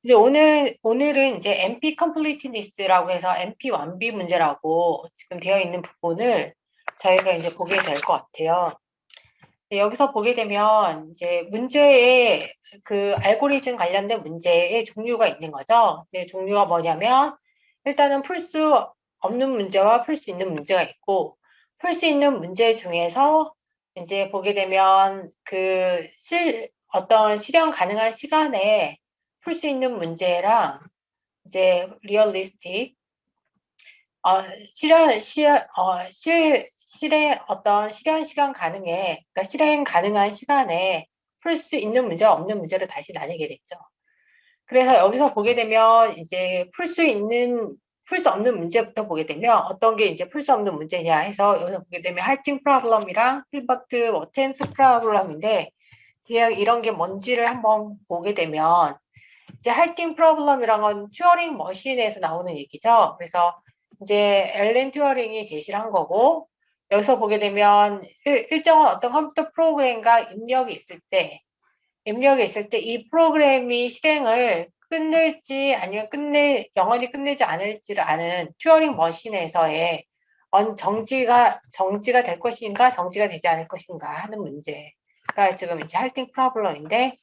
이제 오늘은 이제 NP completeness라고 해서 NP 완비 문제라고 지금 되어 있는 부분을 저희가 이제 보게 될 것 같아요. 여기서 보게 되면 이제 문제의 그 알고리즘 관련된 문제의 종류가 있는 거죠. 네, 종류가 뭐냐면 일단은 풀 수 없는 문제와 풀 수 있는 문제가 있고 풀 수 있는 문제 중에서 이제 보게 되면 어떤 실현 가능한 시간에 풀 수 있는 문제랑 이제 리얼리스틱 어, 실현 시간 가능해, 그러니까 실행 가능한 시간에 풀 수 있는 문제와 없는 문제를 다시 나뉘게 됐죠. 그래서 여기서 보게 되면 이제 풀 수 없는 문제부터 보게 되면 어떤 게 이제 풀 수 없는 문제냐 해서 여기서 보게 되면 할팅 프로블럼이랑 힐버트 뭐 텐스 프로블럼인데 대략 이런 게 뭔지를 한번 보게 되면 이제 할팅 프로블럼이란 건 튜어링 머신에서 나오는 얘기죠. 그래서 이제 앨런 튜어링이 제시를 한 거고 여기서 보게 되면 일정한 어떤 컴퓨터 프로그램과 입력이 있을 때 이 프로그램이 실행을 끝낼지 아니면 영원히 끝내지 않을지를 아는 튜어링 머신에서의 정지가 될 것인가 정지가 되지 않을 것인가 하는 문제가 지금 이제 할팅 프로블럼인데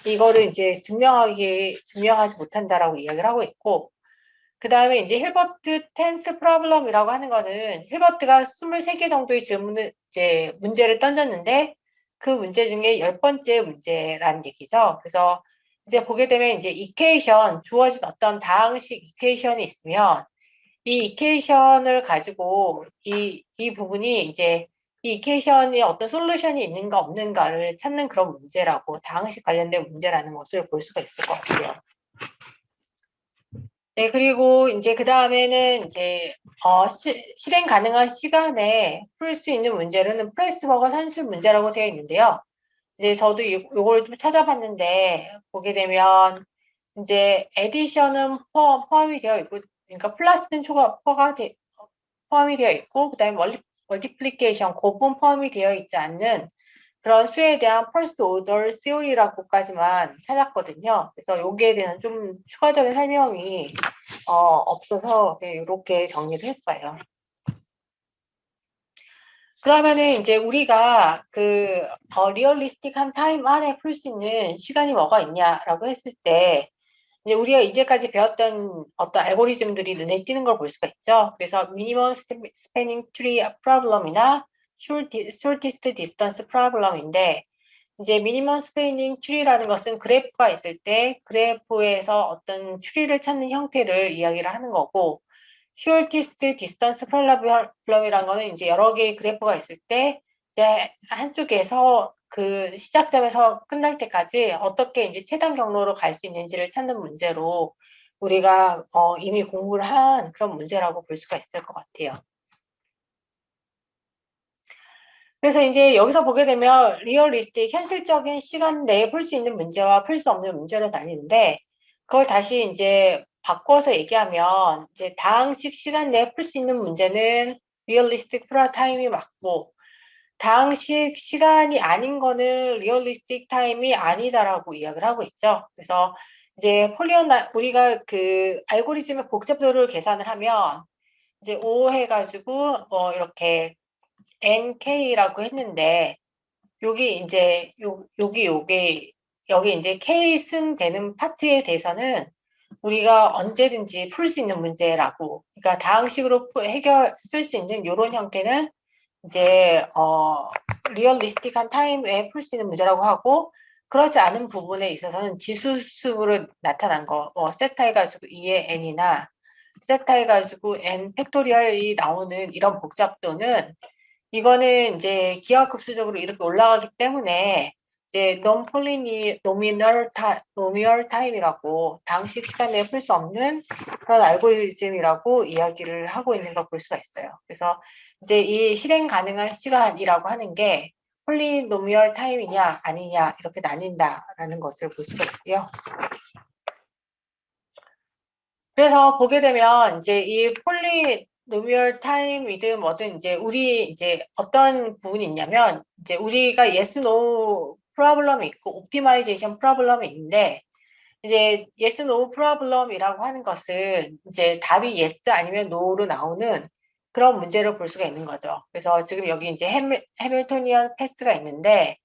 이거를 이제 증명하지 못한다라고 이야기를 하고 있고, 그 다음에 이제 힐버트 텐스 프로블럼이라고 하는 거는 힐버트가 23개 정도의 문제를 던졌는데 그 문제 중에 10번째 문제라는 얘기죠. 그래서 이제 보게 되면 이제 주어진 어떤 다항식 이퀘이션이 있으면 이 이퀘이션을 가지고 이 부분이 이제 이 이퀘이션이 어떤 솔루션이 있는가 없는가를 찾는 그런 문제라고 다항식 관련된 문제라는 것을 볼 수가 있을 것 같아요. 네, 그리고 이제 그 다음에는 이제 실행 가능한 시간에 풀 수 있는 문제로는 프레스버거 산술 문제라고 되어 있는데요. 이제 저도 요걸 좀 찾아봤는데 보게 되면 이제 에디션은 포함이 되어 있고, 그러니까 플러스는 포함이 되어 있고, 그다음에 멀티플리케이션 곱은 포함이 되어 있지 않는 그런 수에 대한 퍼스트 오더 시오리라고까지만 찾았거든요. 그래서 여기에 대한 좀 추가적인 설명이 없어서 이렇게 정리를 했어요. 그러면은 이제 우리가 리얼리스틱한 타임 안에 풀 수 있는 시간이 뭐가 있냐라고 했을 때 이제 우리가 이제까지 배웠던 어떤 알고리즘들이 눈에 띄는 걸 볼 수가 있죠. 그래서 미니멈 스패닝 트리 프로블럼이나 shortest distance 프로블럼인데 이제 미니멈 스패닝 트리라는 것은 그래프가 있을 때 그래프에서 어떤 트리를 찾는 형태를 이야기를 하는 거고 shortest distance problem이란 거는 이제 여러 개의 그래프가 있을 때 이제 한쪽에서 그 시작점에서 끝날 때까지 어떻게 이제 최단 경로로 갈 수 있는지를 찾는 문제로 우리가 이미 공부를 한 그런 문제라고 볼 수가 있을 것 같아요. 그래서 이제 여기서 보게 되면 리얼리스틱 현실적인 시간 내에 풀 수 있는 문제와 풀 수 없는 문제로 나뉘는데 그걸 다시 이제 바꿔서 얘기하면 이제 다항식 시간 내에 풀 수 있는 문제는 리얼리스틱 프라 타임이 맞고 다항식 시간이 아닌 거는 리얼리스틱 타임이 아니다라고 이야기를 하고 있죠. 그래서 이제 우리가 그 알고리즘의 복잡도를 계산을 하면 이제 5 해가지고 이렇게 NK라고 했는데 여기 이제 여기 이제 K 승되는 파트에 대해서는 우리가 언제든지 풀 수 있는 문제라고, 그러니까 다항식으로 쓸 수 있는 이런 형태는 이제 리얼리스틱한 타임에 풀 수 있는 문제라고 하고 그렇지 않은 부분에 있어서는 지수식으로 나타난 거, 세타 해가지고 2의 n이나 세타 해가지고 n 팩토리얼이 나오는 이런 복잡도는 이거는 이제 기하급수적으로 이렇게 올라가기 때문에 이제 노미널 타임이라고 당식 시간에 풀 수 없는 그런 알고리즘이라고 이야기를 하고 있는 걸 볼 수가 있어요. 그래서 이제 이 실행 가능한 시간이라고 하는 게 폴리노미얼 타임이냐 아니냐 이렇게 나뉜다라는 것을 볼 수가 있고요. 그래서 보게 되면 이제 이 폴리노미얼 타임이든 뭐든 이제 어떤 부분이 있냐면 이제 우리가 yes no 프로블럼이 있고 옵티마이제이션 프로블럼이 있는데 이제 yes, no problem이라고 하는 것은 이제 답이 yes 아니면 no로 나오는 그런 문제를 볼 수가 있는 거죠. 그래서 지금 여기 이제 해밀토니언 패스가 있는데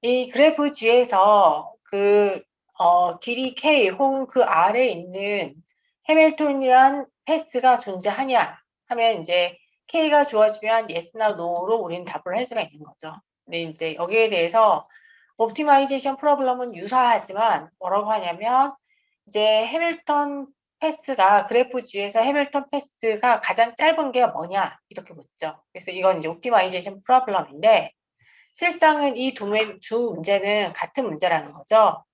이 그래프 G에서 길이 K 혹은 그 아래에 있는 해밀토니안 패스가 존재하냐 하면 이제 K가 주어지면 yes나 no로 우리는 답을 할 수가 있는 거죠. 근데 이제 여기에 대해서 옵티마이제이션 프로블럼은 유사하지만 뭐라고 하냐면 이제 해밀턴 패스가 그래프 G에서 해밀턴 패스가 가장 짧은 게 뭐냐 이렇게 묻죠. 그래서 이건 이제 옵티마이제이션 프로블럼인데 실상은 이 두 문제는 같은 문제라는 거죠.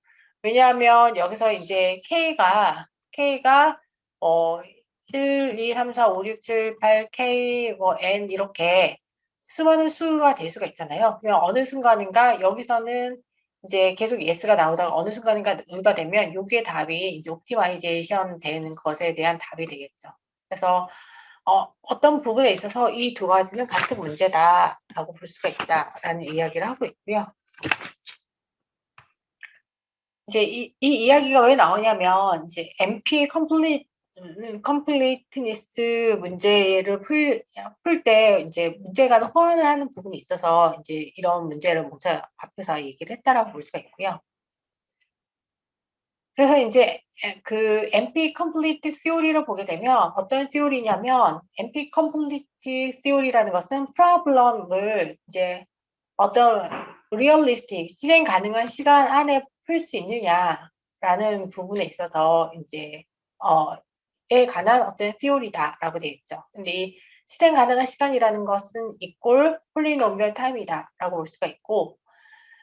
왜냐하면 여기서 이제 K가 어 1, 2, 3, 4, 5, 6, 7, 8, K 뭐 N 이렇게 수많은 수가 될 수가 있잖아요. 그러면 어느 순간인가 여기서는 이제 계속 yes가 나오다가 어느 순간인가 no가 되면 요게 답이 이제 옵티마이제이션 되는 것에 대한 답이 되겠죠. 그래서 어떤 부분에 있어서 이 두 가지는 같은 문제다라고 볼 수가 있다라는 이야기를 하고 있고요. 이제 이 이야기가 왜 나오냐면 이제 MP 컴플리트니스 문제를 풀 때 이제 문제가 호환을 하는 부분이 있어서 이제 이런 문제를 먼저 앞에서 얘기를 했다라고 볼 수가 있고요. 그래서 이제 그 MP 컴플리트 시오리를 보게 되면 어떤 시오리냐면 MP 컴플리트 시오리라는 것은 프로블럼을 이제 어떤 리얼리스틱 실행 가능한 시간 안에 풀 수 있느냐라는 부분에 있어서 이제 에 관한 어떤 theory다라고 되어 있죠. 근데 이 실행 가능한 시간이라는 것은 equal polynomial time이다라고 볼 수가 있고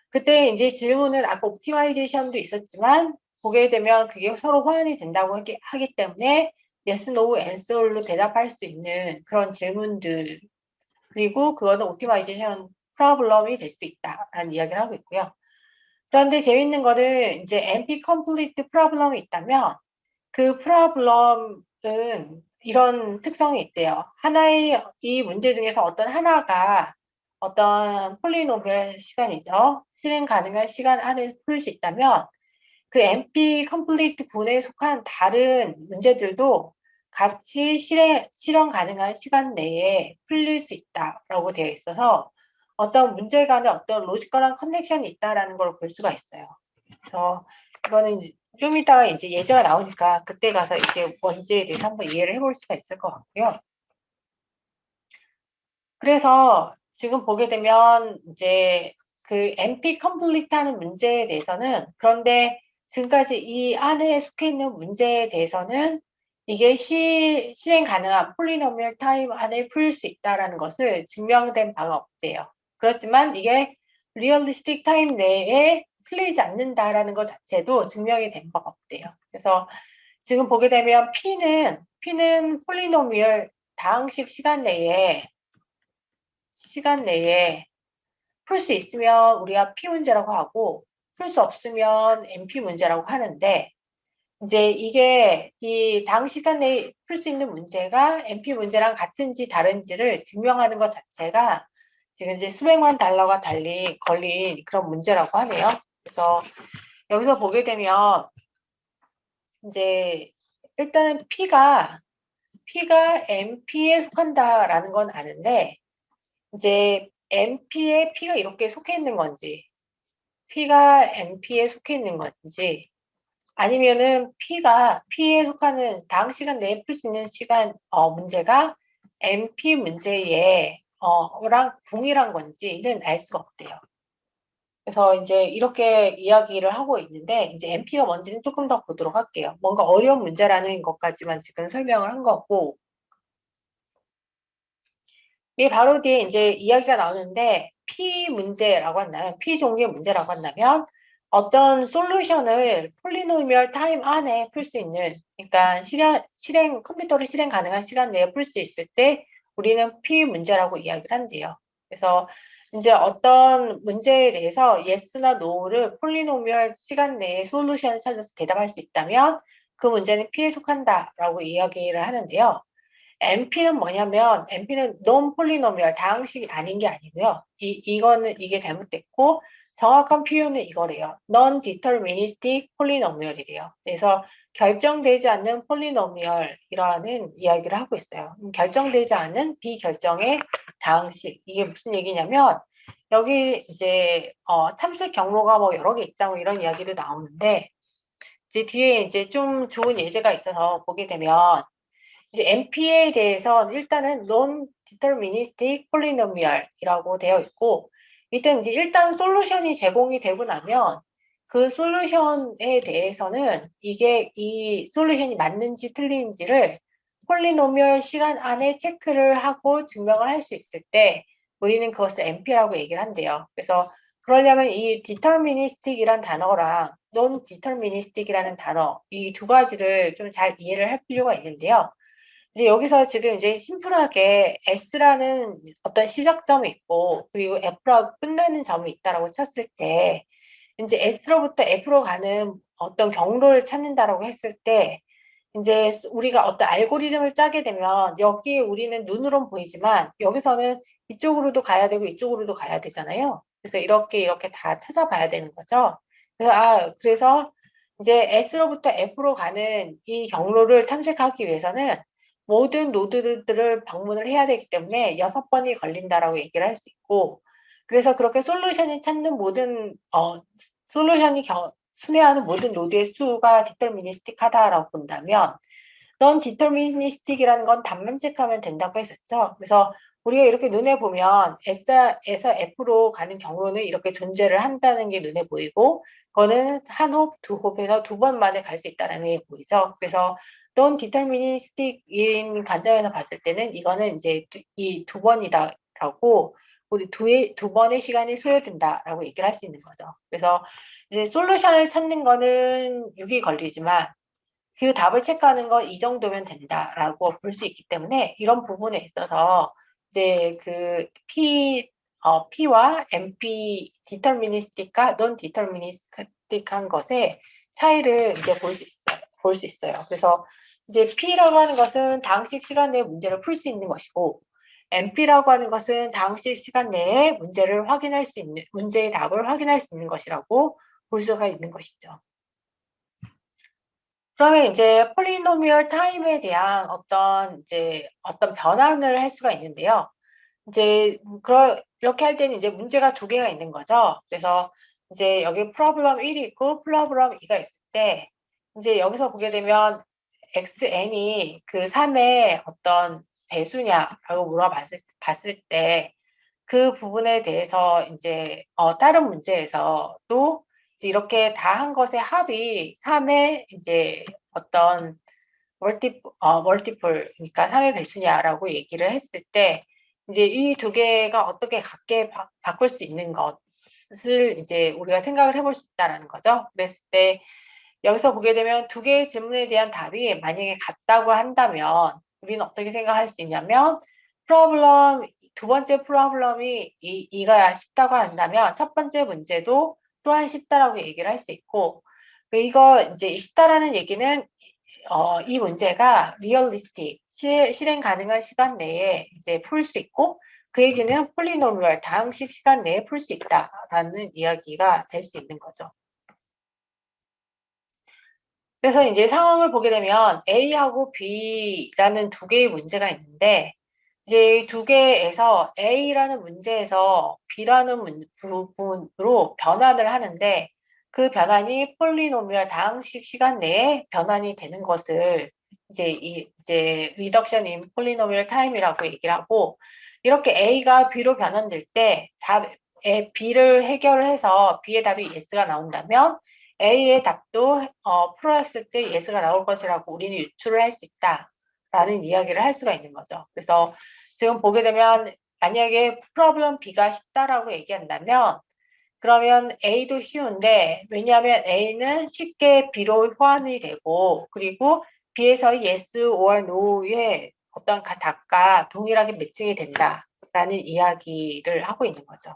그때 이제 질문은 아까 옵티마이제이션도 있었지만 보게 되면 그게 서로 호환이 된다고 하기 때문에 yes, no, answer로 대답할 수 있는 그런 질문들 그리고 그거는 옵티마이제이션 프로블럼이 될 수도 있다라는 이야기를 하고 있고요. 그런데 재밌는 거는 이제 NP 컴플리트 프로블럼이 있다면 그 프로블럼은 이런 특성이 있대요. 하나의 이 문제 중에서 어떤 하나가 어떤 폴리노미얼 시간이죠. 실행 가능한 시간 안에 풀 수 있다면 그 NP 컴플리트 군에 속한 다른 문제들도 같이 실현 가능한 시간 내에 풀릴 수 있다라고 되어 있어서 어떤 문제 간에 어떤 로지컬한 커넥션이 있다라는 걸 볼 수가 있어요. 그래서 이거는 이제 좀 이따가 이제 예제가 나오니까 그때 가서 이제 뭔지에 대해서 한번 이해를 해볼 수가 있을 것 같고요. 그래서 지금 보게 되면 이제 그 NP 컴플리트 하는 문제에 대해서는 그런데 지금까지 이 안에 속해 있는 문제에 대해서는 이게 실행 가능한 폴리노미얼 타임 안에 풀릴 수 있다라는 것을 증명된 바가 없대요. 그렇지만 이게 리얼리스틱 타임 내에 풀리지 않는다라는 것 자체도 증명이 된 바가 없대요. 그래서 지금 보게 되면 P는 폴리노미얼 다항식 시간 내에 풀 수 있으면 우리가 P 문제라고 하고 풀 수 없으면 NP 문제라고 하는데 이제 이게 이 당 시간 내에 풀 수 있는 문제가 NP 문제랑 같은지 다른지를 증명하는 것 자체가 지금 이제 수백만 달러가 달리 걸린 그런 문제라고 하네요. 그래서 여기서 보게 되면 이제 일단은 P가 NP에 속한다라는 건 아는데 이제 NP에 P가 이렇게 속해 있는 건지, P가 NP에 속해 있는 건지, 아니면은 P에 속하는 다음 시간 내에 풀 수 있는 문제가 NP 문제에, 랑 동일한 건지는 알 수가 없대요. 그래서 이제 이렇게 이야기를 하고 있는데, 이제 NP가 뭔지는 조금 더 보도록 할게요. 뭔가 어려운 문제라는 것까지만 지금 설명을 한 거고, 이게 바로 뒤에 이제 이야기가 나오는데 P 문제라고 한다면 P 종류의 문제라고 한다면 어떤 솔루션을 폴리노미얼 타임 안에 풀 수 있는 그러니까 컴퓨터를 실행 가능한 시간 내에 풀 수 있을 때 우리는 P 문제라고 이야기를 한대요. 그래서 이제 어떤 문제에 대해서 yes나 no를 폴리노미얼 시간 내에 솔루션을 찾아서 대답할 수 있다면 그 문제는 P에 속한다라고 이야기를 하는데요. NP는 뭐냐면 NP는 non 폴리노미얼 다항식이 아닌 게 아니고요. 이게 잘못됐고 정확한 표현은 이거래요. Non-deterministic polynomial이래요. 그래서 결정되지 않는 폴리노미얼이라는 이야기를 하고 있어요. 결정되지 않는 비결정의 다항식. 이게 무슨 얘기냐면 여기 이제 탐색 경로가 뭐 여러 개 있다 뭐 이런 이야기도 나오는데 이제 뒤에 이제 좀 좋은 예제가 있어서 보게 되면 이제 NP에 대해서 일단은 non-deterministic polynomial이라고 되어 있고 일단 이제 일단 솔루션이 제공이 되고 나면 그 솔루션에 대해서는 이게 이 솔루션이 맞는지 틀린지를 폴리노미얼 시간 안에 체크를 하고 증명을 할 수 있을 때 우리는 그것을 NP라고 얘기를 한대요. 그래서 그러려면 이 deterministic이란 단어랑 non-deterministic이라는 단어 이 두 가지를 좀 잘 이해를 할 필요가 있는데요. 이제 여기서 지금 이제 심플하게 S라는 어떤 시작점이 있고 그리고 F라고 끝나는 점이 있다라고 쳤을 때 이제 S로부터 F로 가는 어떤 경로를 찾는다라고 했을 때 이제 우리가 어떤 알고리즘을 짜게 되면 여기에 우리는 눈으로는 보이지만 여기서는 이쪽으로도 가야 되고 이쪽으로도 가야 되잖아요. 그래서 이렇게 다 찾아봐야 되는 거죠. 그래서 이제 S로부터 F로 가는 이 경로를 탐색하기 위해서는 모든 노드들을 방문을 해야 되기 때문에 6번이 걸린다라고 얘기를 할 수 있고 그래서 그렇게 솔루션이 찾는 모든 솔루션이 순회하는 모든 노드의 수가 디터미니스틱하다라고 본다면 넌 디터미니스틱이라는 건 답만 체크하면 된다고 했었죠. 그래서 우리가 이렇게 눈에 보면 S에서 F로 가는 경로는 이렇게 존재를 한다는 게 눈에 보이고 그거는 한 홉, 두 홉에서 두 번 만에 갈 수 있다는 게 보이죠. 그래서 넌 디터미니스틱인 관점에서 봤을 때는 이거는 이제 이 두 번이다라고 우리 두 번의 시간이 소요된다라고 얘기를 할 수 있는 거죠. 그래서 이제 솔루션을 찾는 거는 6이 걸리지만 그 답을 체크하는 건 이 정도면 된다라고 볼 수 있기 때문에 이런 부분에 있어서 이제 그 P와 NP 디터미니스틱과 논 디터미니스틱한 것의 차이를 이제 볼 수 있어요. 그래서 이제 P라고 하는 것은 다항식 시간 내에 문제를 풀 수 있는 것이고 NP라고 하는 것은 다항식 시간 내에 문제를 확인할 수 있는 문제의 답을 확인할 수 있는 것이라고 볼 수가 있는 것이죠. 그러면 이제 폴리노미얼 타임에 대한 어떤 변환을 할 수가 있는데요. 이제 이렇게 할 때는 이제 문제가 두 개가 있는 거죠. 그래서 이제 여기 프로블럼 1이 있고 프로블럼 2가 있을 때 이제 여기서 보게 되면 xn이 그 3의 어떤 배수냐라고 봤을 때 그 부분에 대해서 이제 다른 문제에서도 이제 이렇게 다 한 것의 합이 3의 이제 어떤 멀티플, 그러니까 3의 배수냐라고 얘기를 했을 때 이제 이 두 개가 어떻게 같게 바꿀 수 있는 것을 이제 우리가 생각을 해볼 수 있다라는 거죠. 그랬을 때 여기서 보게 되면 두 개의 질문에 대한 답이 만약에 같다고 한다면 우리는 어떻게 생각할 수 있냐면 프로블럼 두 번째 프로블럼이 이가 쉽다고 한다면 첫 번째 문제도 또한 쉽다라고 얘기를 할 수 있고 이거 이제 쉽다라는 얘기는 이 문제가 리얼리스틱 실행 가능한 시간 내에 이제 풀 수 있고 그 얘기는 폴리노미얼 다항식 시간 내에 풀 수 있다라는 이야기가 될 수 있는 거죠. 그래서 이제 상황을 보게 되면 A하고 B라는 두 개의 문제가 있는데 이제 두 개에서 A라는 문제에서 B라는 부분으로 변환을 하는데 그 변환이 폴리노미얼 다항식 시간 내에 변환이 되는 것을 이제 리덕션 인 폴리노미얼 타임이라고 얘기를 하고 이렇게 A가 B로 변환될 때 답에 B를 해결을 해서 B의 답이 yes가 나온다면 A의 답도 풀었을 때 yes가 나올 것이라고 우리는 유추를 할 수 있다라는 이야기를 할 수가 있는 거죠. 그래서 지금 보게 되면 만약에 프로블럼 B가 쉽다라고 얘기한다면 그러면 A도 쉬운데 왜냐하면 A는 쉽게 B로 호환이 되고 그리고 B에서의 yes or no의 어떤 답과 동일하게 매칭이 된다라는 이야기를 하고 있는 거죠.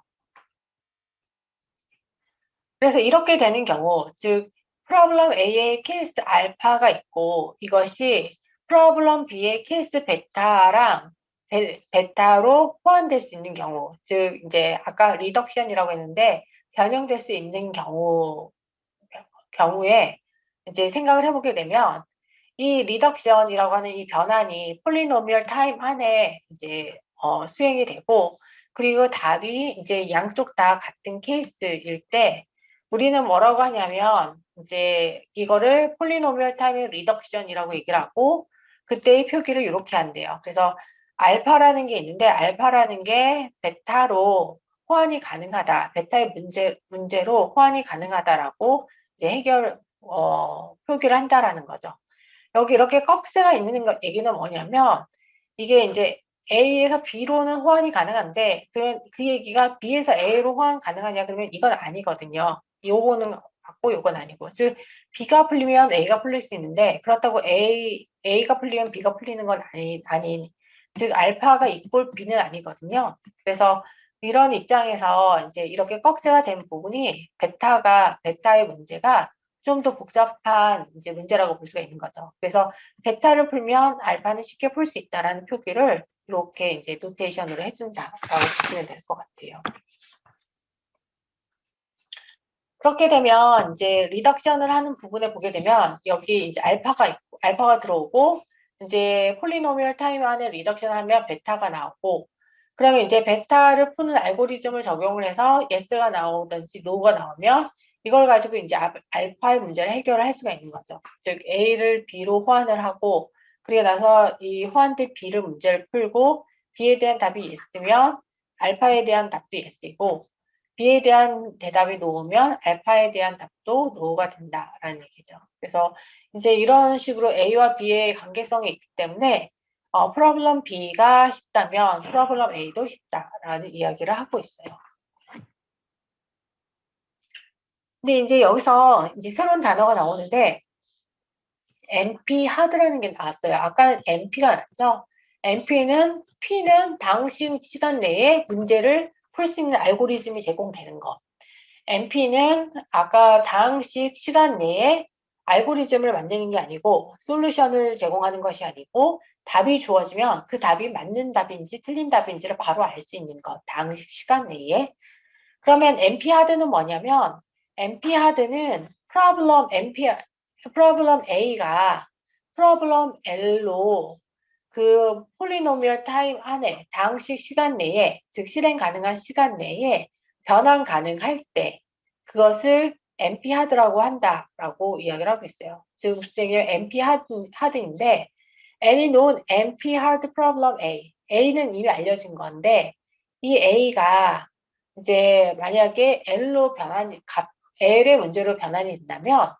그래서 이렇게 되는 경우, 즉 프로블럼 A의 케이스 알파가 있고 이것이 프로블럼 B의 케이스 베타랑 베타로 호환될 수 있는 경우, 즉 이제 아까 리덕션이라고 했는데 변형될 수 있는 경우에 이제 생각을 해보게 되면 이 리덕션이라고 하는 이 변환이 폴리노미얼 타임 안에 이제 수행이 되고 그리고 답이 이제 양쪽 다 같은 케이스일 때 우리는 뭐라고 하냐면 이제 이거를 폴리노미얼 타임 리덕션이라고 얘기를 하고 그때의 표기를 이렇게 한대요. 그래서 알파라는 게 있는데 알파라는 게 베타로 호환이 가능하다. 베타의 문제로 호환이 가능하다라고 이제 표기를 한다라는 거죠. 여기 이렇게 꺽쇠가 있는 얘기는 뭐냐면 이게 이제 A에서 B로는 호환이 가능한데 그 얘기가 B에서 A로 호환 가능하냐 그러면 이건 아니거든요. 요거는 맞고 요건 아니고 즉 B가 풀리면 A가 풀릴 수 있는데 그렇다고 A가 풀리면 B가 풀리는 건 아닌 즉 알파가 이꼴 B는 아니거든요. 그래서 이런 입장에서 이제 이렇게 꺽쇠가 된 부분이 베타의 문제가 좀 더 복잡한 이제 문제라고 볼 수가 있는 거죠. 그래서 베타를 풀면 알파는 쉽게 풀 수 있다라는 표기를 이렇게 이제 노테이션으로 해준다라고 보시면 될 것 같아요. 그렇게 되면 이제 리덕션을 하는 부분에 보게 되면 여기 이제 알파가 들어오고 이제 폴리노미얼 타임 안에 리덕션 하면 베타가 나오고 그러면 이제 베타를 푸는 알고리즘을 적용을 해서 yes가 나오든지 no가 나오면 이걸 가지고 이제 알파의 문제를 해결할 수가 있는 거죠. 즉 A를 B로 호환을 하고 그리고 나서 이 호환된 B를 문제를 풀고 B에 대한 답이 yes면 알파에 대한 답도 yes이고 B에 대한 대답이 노우면 알파에 대한 답도 노가 된다라는 얘기죠. 그래서 이제 이런 식으로 A와 B의 관계성이 있기 때문에 프로블럼 B가 쉽다면 프로블럼 A도 쉽다라는 이야기를 하고 있어요. 근데 이제 여기서 이제 새로운 단어가 나오는데 NP 하드라는 게 나왔어요. 아까는 NP가 나왔죠. P는 당시 시간 내에 문제를 풀 수 있는 알고리즘이 제공되는 것. NP는 아까 다항식 시간 내에 알고리즘을 만드는 게 아니고 솔루션을 제공하는 것이 아니고 답이 주어지면 그 답이 맞는 답인지 틀린 답인지를 바로 알 수 있는 것. 다항식 시간 내에. 그러면 NP-하드는 뭐냐면 NP-하드는 프로블럼 A가 프로블럼 L로 그 폴리노미얼 타임 안에 다항식 시간 내에 즉 실행 가능한 시간 내에 변환 가능할 때 그것을 NP 하드라고 한다라고 이야기를 하고 있어요. 즉 무슨 얘기냐면 NP 하드인데 N이 known NP hard problem A. A는 이미 알려진 건데 이 A가 이제 만약에 L의 문제로 변환이 된다면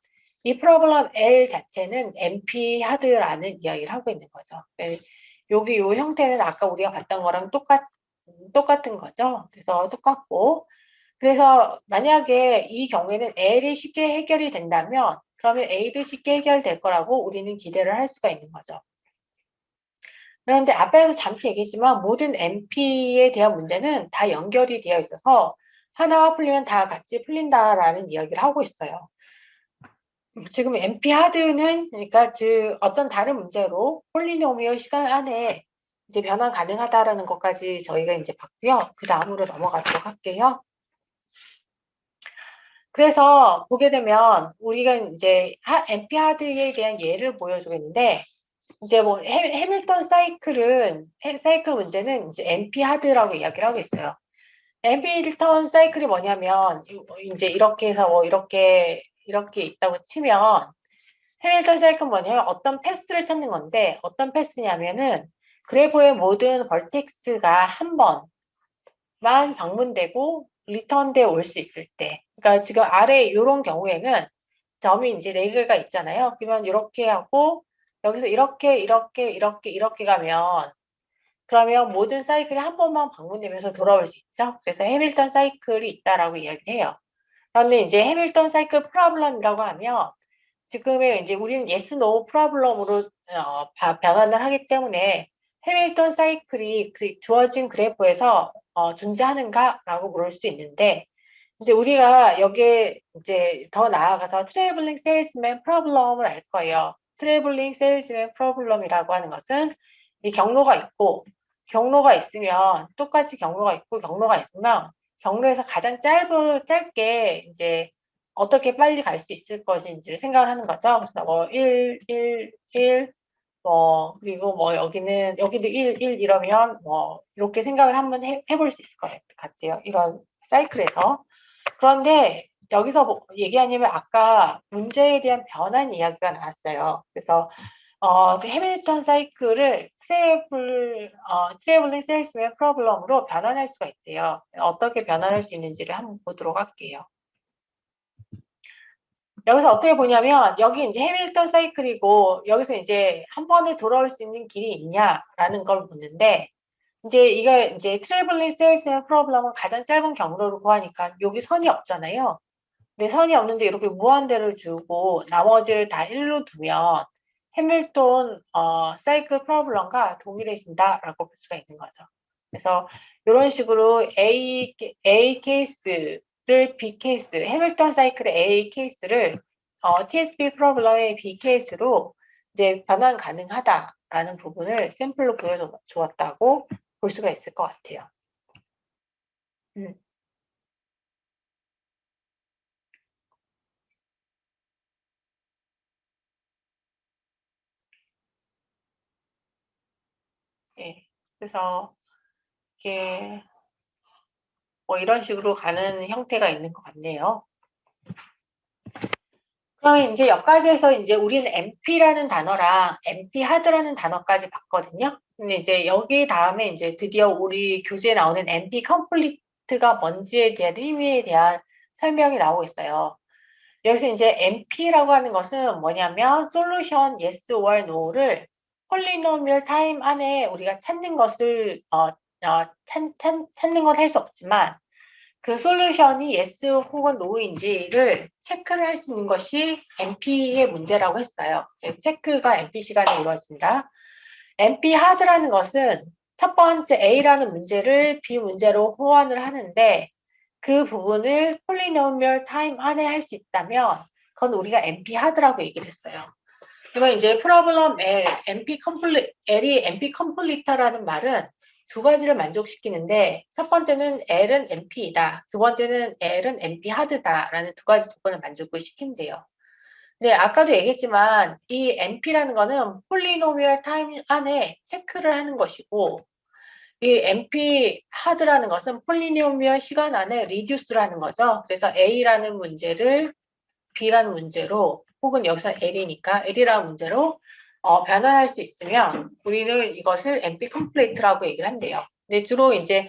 이 프로블럼 L 자체는 NP 하드라는 이야기를 하고 있는 거죠. 여기 요 형태는 아까 우리가 봤던 거랑 똑같은 거죠. 그래서 똑같고 그래서 만약에 이 경우에는 L이 쉽게 해결이 된다면 그러면 A도 쉽게 해결될 거라고 우리는 기대를 할 수가 있는 거죠. 그런데 앞에서 잠시 얘기했지만 모든 NP에 대한 문제는 다 연결이 되어 있어서 하나가 풀리면 다 같이 풀린다라는 이야기를 하고 있어요. 지금 NP 하드는 그러니까 어떤 다른 문제로 폴리노미얼 시간 안에 이제 변환 가능하다라는 것까지 저희가 이제 봤고요. 그 다음으로 넘어가도록 할게요. 그래서 보게 되면 우리가 이제 NP 하드에 대한 예를 보여주겠는데 이제 뭐 해밀턴 사이클 문제는 이제 NP 하드라고 이야기를 하고 있어요. 해밀턴 사이클이 뭐냐면 이제 이렇게 해서 뭐 이렇게 있다고 치면 해밀턴 사이클은 뭐냐면 어떤 패스를 찾는 건데 어떤 패스냐면은 그래프의 모든 벌텍스가 한 번만 방문되고 리턴돼 올 수 있을 때 그러니까 지금 아래 이런 경우에는 점이 이제 4개가 있잖아요. 그러면 이렇게 하고 여기서 이렇게 가면 그러면 모든 사이클이 한 번만 방문되면서 돌아올 수 있죠. 그래서 해밀턴 사이클이 있다라고 이야기해요. 그런데 이제 해밀턴 사이클 프로블럼이라고 하면 지금의 이제 우리는 yes, no 프로블럼으로 변환을 하기 때문에 해밀턴 사이클이 주어진 그래프에서 존재하는가라고 물을 수 있는데 이제 우리가 여기에 이제 더 나아가서 트래블링 세일즈맨 프로블럼을 알 거예요. 트래블링 세일즈맨 프로블럼이라고 하는 것은 이 경로가 있으면 똑같이 경로가 있고 경로가 있으면 경로에서 가장 짧게 이제 어떻게 빨리 갈 수 있을 것인지를 생각을 하는 거죠. 그래서 뭐 1, 1, 1, 뭐, 그리고 뭐 여기도 1, 1 이러면 뭐, 이렇게 생각을 한번 해볼 수 있을 것 같아요. 이런 사이클에서. 그런데 여기서 뭐 얘기하냐면 아까 문제에 대한 변환 이야기가 나왔어요. 그래서 그 해밀턴 사이클을 트래블링 세일스맨 프로블럼으로 변환할 수가 있대요. 어떻게 변환할 수 있는지를 한번 보도록 할게요. 여기서 어떻게 보냐면 여기 이제 해밀턴 사이클이고 여기서 이제 한 번에 돌아올 수 있는 길이 있냐라는 걸 묻는데 이제 이제 트래블링 세일스맨 프로블럼은 가장 짧은 경로를 구하니까 여기 선이 없잖아요. 근데 선이 없는데 이렇게 무한대를 주고 나머지를 다 1로 두면 해밀턴 사이클 프로블럼과 동일해진다라고 볼 수가 있는 거죠. 그래서 이런 식으로 A 케이스를 B 케이스, 해밀턴 사이클의 A 케이스를 TSP 프로블럼의 B 케이스로 이제 변환 가능하다라는 부분을 샘플로 보여주었다고 볼 수가 있을 것 같아요. 음. 예. 그래서 이게 뭐 이런 식으로 가는 형태가 있는 것 같네요. 그러면 이제 여기까지해서 이제 우리는 MP라는 단어랑 MP 하드라는 단어까지 봤거든요. 근데 이제 여기 다음에 이제 드디어 우리 교재에 나오는 MP 컴플리트가 뭔지에 대한 의미에 대한 설명이 나오고 있어요. 여기서 이제 MP라고 하는 것은 뭐냐면 솔루션 yes or no를 폴리노미얼 타임 안에 우리가 찾는 것을 찾는 건 할 수 없지만 그 솔루션이 yes 혹은 no인지를 체크를 할 수 있는 것이 MP의 문제라고 했어요. 체크가 MP 시간에 이루어진다. MP 하드라는 것은 첫 번째 A라는 문제를 B 문제로 호환을 하는데 그 부분을 폴리노미얼 타임 안에 할 수 있다면 그건 우리가 MP 하드라고 얘기를 했어요. 그러면 이제 프로블럼 L, L이 MP 컴플리터라는 말은 두 가지를 만족시키는데 첫 번째는 L은 MP이다. 두 번째는 L은 MP 하드다라는 두 가지 조건을 만족을 시킨대요. 네, 아까도 얘기했지만 이 MP라는 거는 폴리노미얼 타임 안에 체크를 하는 것이고 이 MP 하드라는 것은 폴리노미얼 시간 안에 리듀스를 하는 거죠. 그래서 A라는 문제를 B라는 문제로 혹은 여기서 L이니까 L이라는 문제로 변환할 수 있으면 우리는 이것을 MP 컴플리트라고 얘기를 한대요. 근데 주로 이제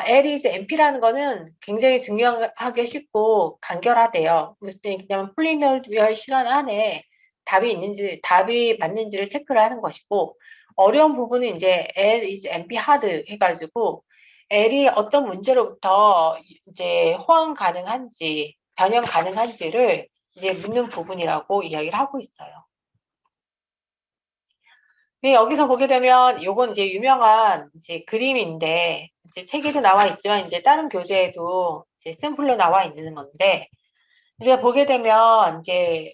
L is MP라는 거는 굉장히 증명하기 쉽고 간결하대요. 무슨 얘기냐면 폴리노미얼 시간 안에 답이 맞는지를 체크를 하는 것이고 어려운 부분은 이제 L is MP hard 해가지고 L이 어떤 문제로부터 이제 호환 가능한지 변형 가능한지를 이제 묻는 부분이라고 이야기를 하고 있어요. 네, 여기서 보게 되면 요건 이제 유명한 이제 그림인데 이제 책에도 나와 있지만 이제 다른 교재에도 이제 샘플로 나와 있는 건데 이제 보게 되면 이제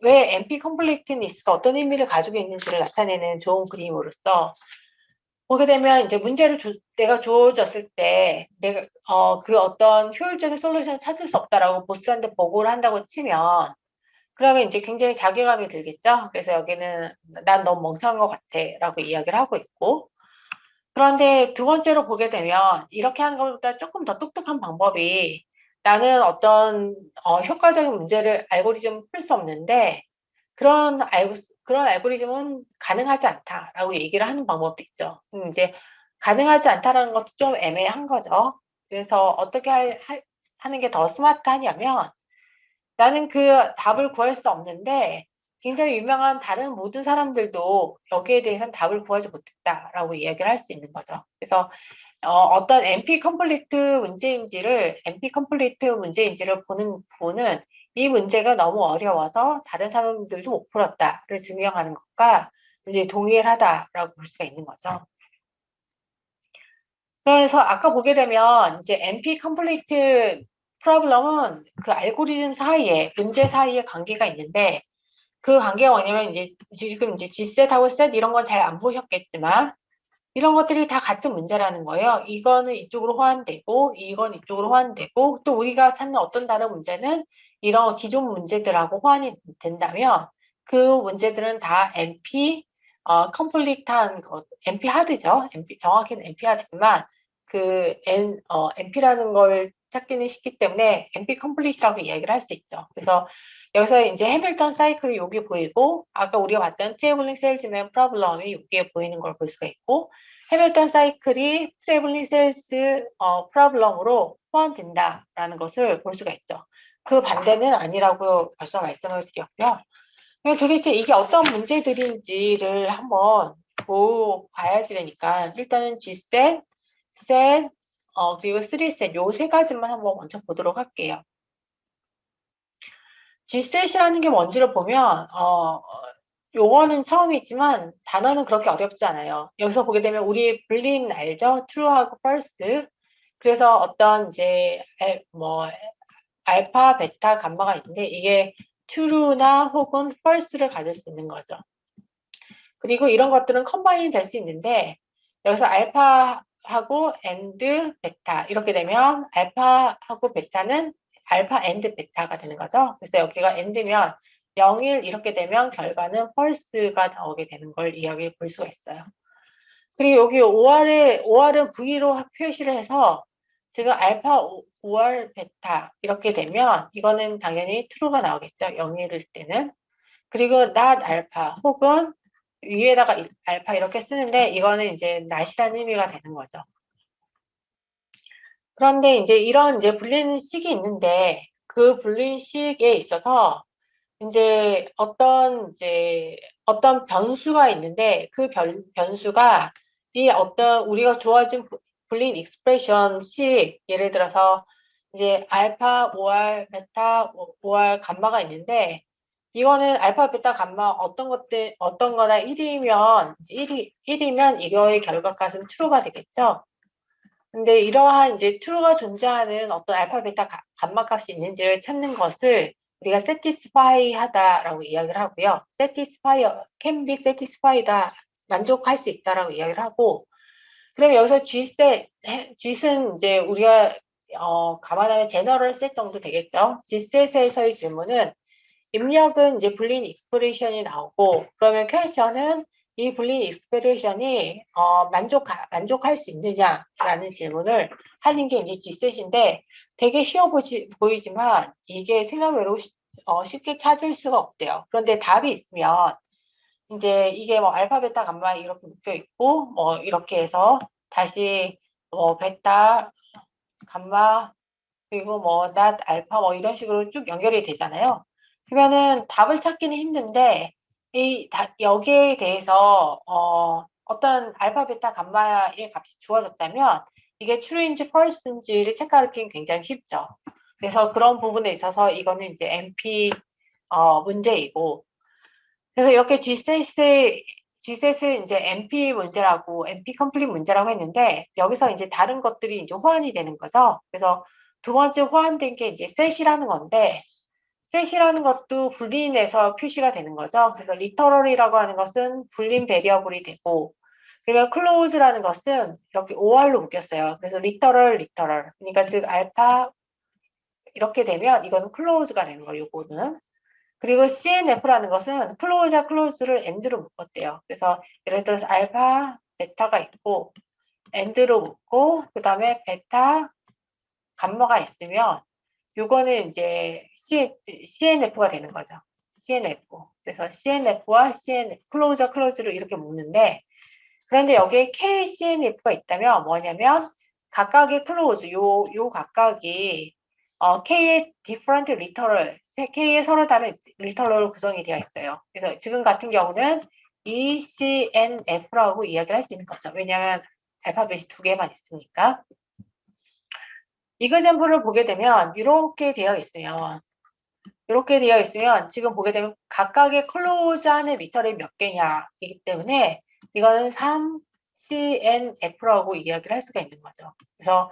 왜 MP 컴플리트니스가 어떤 의미를 가지고 있는지를 나타내는 좋은 그림으로서 보게 되면 이제 내가 주어졌을 때 내가 그 어떤 효율적인 솔루션을 찾을 수 없다라고 보스한테 보고를 한다고 치면 그러면 이제 굉장히 자괴감이 들겠죠. 그래서 여기는 난 너무 멍청한 것 같아라고 이야기를 하고 있고 그런데 두 번째로 보게 되면 이렇게 하는 것보다 조금 더 똑똑한 방법이 나는 어떤 효과적인 문제를 알고리즘을 풀 수 없는데 그런 알고리즘은 가능하지 않다라고 얘기를 하는 방법도 있죠. 이제 가능하지 않다라는 것도 좀 애매한 거죠. 그래서 어떻게 하는 게 더 스마트하냐면 나는 그 답을 구할 수 없는데 굉장히 유명한 다른 모든 사람들도 여기에 대해서는 답을 구하지 못했다라고 이야기를 할 수 있는 거죠. 그래서 어떤 NP 컴플리트 문제인지를 보는 부분은 이 문제가 너무 어려워서 다른 사람들도 못 풀었다를 증명하는 것과 이제 동일하다라고 볼 수가 있는 거죠. 그래서 아까 보게 되면 이제 NP 컴플리트 프로블럼은 그 알고리즘 사이에 문제 사이에 관계가 있는데 그 관계가 뭐냐면 이제 지금 이제 G셋하고 셋 이런 건 잘 안 보셨겠지만 이런 것들이 다 같은 문제라는 거예요. 이거는 이쪽으로 호환되고, 이건 이쪽으로 호환되고, 또 우리가 찾는 어떤 다른 문제는 이런 기존 문제들하고 호환이 된다면, 그 문제들은 다 NP, 컴플리트한 것, NP 하드죠. NP, 정확히는 NP 하드지만, NP라는 걸 찾기는 쉽기 때문에 NP 컴플리트라고 이야기를 할 수 있죠. 그래서 여기서 이제 해밀턴 사이클이 여기 보이고, 아까 우리가 봤던 트래블링 세일즈맨 프로블럼이 여기에 보이는 걸 볼 수가 있고, 해밀턴 사이클이 트래블링 세일즈 프로블럼으로 호환된다라는 것을 볼 수가 있죠. 그 반대는 아니라고 벌써 말씀을 드렸고요. 그럼 도대체 이게 어떤 문제들인지를 한번 보고 봐야지 되니까 일단은 G셋, 셋, 그리고 3셋 요 세 가지만 한번 먼저 보도록 할게요. G셋이라는 게 뭔지를 보면 요거는 처음이지만 단어는 그렇게 어렵지 않아요. 여기서 보게 되면 우리 불린 알죠? true하고 false. 그래서 어떤 이제 알파, 베타, 감마가 있는데 이게 true나 혹은 false를 가질 수 있는 거죠. 그리고 이런 것들은 컴바인이 될 수 있는데 여기서 알파하고 and 베타 이렇게 되면 알파하고 베타는 알파 and 베타가 되는 거죠. 그래서 여기가 and면 0, 1 이렇게 되면 결과는 false가 나오게 되는 걸 이야기해 볼 수가 있어요. 그리고 여기 OR은 V로 표시를 해서 지금 알파, OR, 베타 이렇게 되면 이거는 당연히 true가 나오겠죠. 0, 1일 때는. 그리고 not 알파 혹은 위에다가 알파 이렇게 쓰는데 이거는 이제 not이라는 의미가 되는 거죠. 그런데 이제 이런 이제 불리는 식이 있는데 그 불린 식에 있어서 이제 어떤 변수가 있는데 그 변수가 이 어떤 우리가 주어진 불린 익스프레션식 예를 들어서 이제 알파, OR, 베타, OR, 감마가 있는데 이거는 알파, 베타, 감마 어떤 거나 1이면 1이면 이거의 결과값은 true가 되겠죠. 근데 이러한 이제 true가 존재하는 어떤 알파, 베타, 감마 값이 있는지를 찾는 것을 우리가 satisfy 하다라고 이야기를 하고요. satisfy, can be satisfied다, 만족할 수 있다라고 이야기를 하고, 그럼 여기서 G셋은 이제 우리가 감안하면 제너럴 셋 정도 되겠죠. G셋에서의 질문은 입력은 이제 불린 익스프레션이 나오고 그러면 퀘스천은 이 불린 익스프레션이 만족할 수 있느냐라는 질문을 하는 게 이제 G셋인데 되게 쉬워 보이지만 이게 생각외로 쉽게 찾을 수가 없대요. 그런데 답이 있으면 이제 이게 뭐 알파, 베타, 감마 이렇게 묶여 있고 뭐 이렇게 해서 다시 뭐 베타, 감마 그리고 뭐 not 알파 뭐 이런 식으로 쭉 연결이 되잖아요. 그러면은 답을 찾기는 힘든데 여기에 대해서 어떤 알파, 베타, 감마의 값이 주어졌다면 이게 true인지 false인지를 체크하기는 굉장히 쉽죠. 그래서 그런 부분에 있어서 이거는 이제 NP 문제이고 그래서 이렇게 G셋을 이제 NP 문제라고, NP 컴플릿 문제라고 했는데, 여기서 이제 다른 것들이 이제 호환이 되는 거죠. 그래서 두 번째 호환된 게 이제 set이라는 건데, set이라는 것도 불린에서 표시가 되는 거죠. 그래서 literal이라고 하는 것은 불린 베리어블이 되고, 그러면 close라는 것은 이렇게 OR로 묶였어요. 그래서 literal. 그러니까 즉, 알파, 이렇게 되면 이거는 close가 되는 거예요, 요거는. 그리고 CNF라는 것은 클로즈와 클로즈를 AND로 묶었대요. 그래서 예를 들어서 알파, 베타가 있고 AND로 묶고 그 다음에 베타, 감마가 있으면 요거는 이제 CNF가 되는 거죠. CNF. 그래서 CNF와 CNF, 클로즈와 클로즈를 이렇게 묶는데 그런데 여기에 KCNF가 있다면 뭐냐면 각각의 클로즈, 요 각각이 K의 different literal, K의 서로 다른 리터럴로 구성이 되어 있어요. 그래서 지금 같은 경우는 ECNF라고 이야기를 할 수 있는 거죠. 왜냐하면 알파벳이 두 개만 있으니까. 이그젠플을 보게 되면 이렇게 되어 있으면 지금 보게 되면 각각의 클로즈 안에 리터럴이 몇 개냐이기 때문에 이거는 3CNF라고 이야기를 할 수가 있는 거죠. 그래서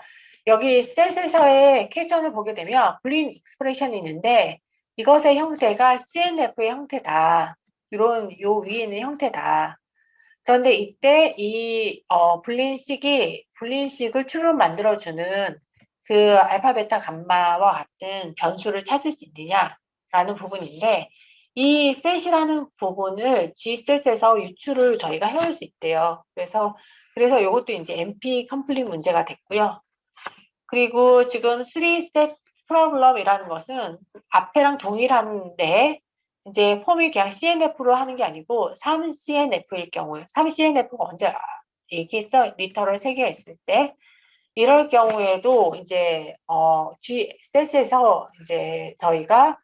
여기 셋에서의 퀘션을 보게 되면 불린 익스프레션이 있는데 이것의 형태가 CNF의 형태다. 요 위에 있는 형태다. 그런데 이때 이 불린식을 true로 만들어주는 그 알파, 베타, 감마와 같은 변수를 찾을 수 있느냐라는 부분인데 이 set이라는 부분을 Gset에서 유출을 저희가 해올 수 있대요. 그래서 이것도 이제 NP 컴플릿 문제가 됐고요. 그리고 지금 3set problem이라는 것은 앞에랑 동일한데 이제 폼이 그냥 CNF로 하는 게 아니고 3CNF일 경우에 3CNF가 언제 얘기했죠? 리터럴 3개가 있을 때 이럴 경우에도 이제 G셋에서 이제 저희가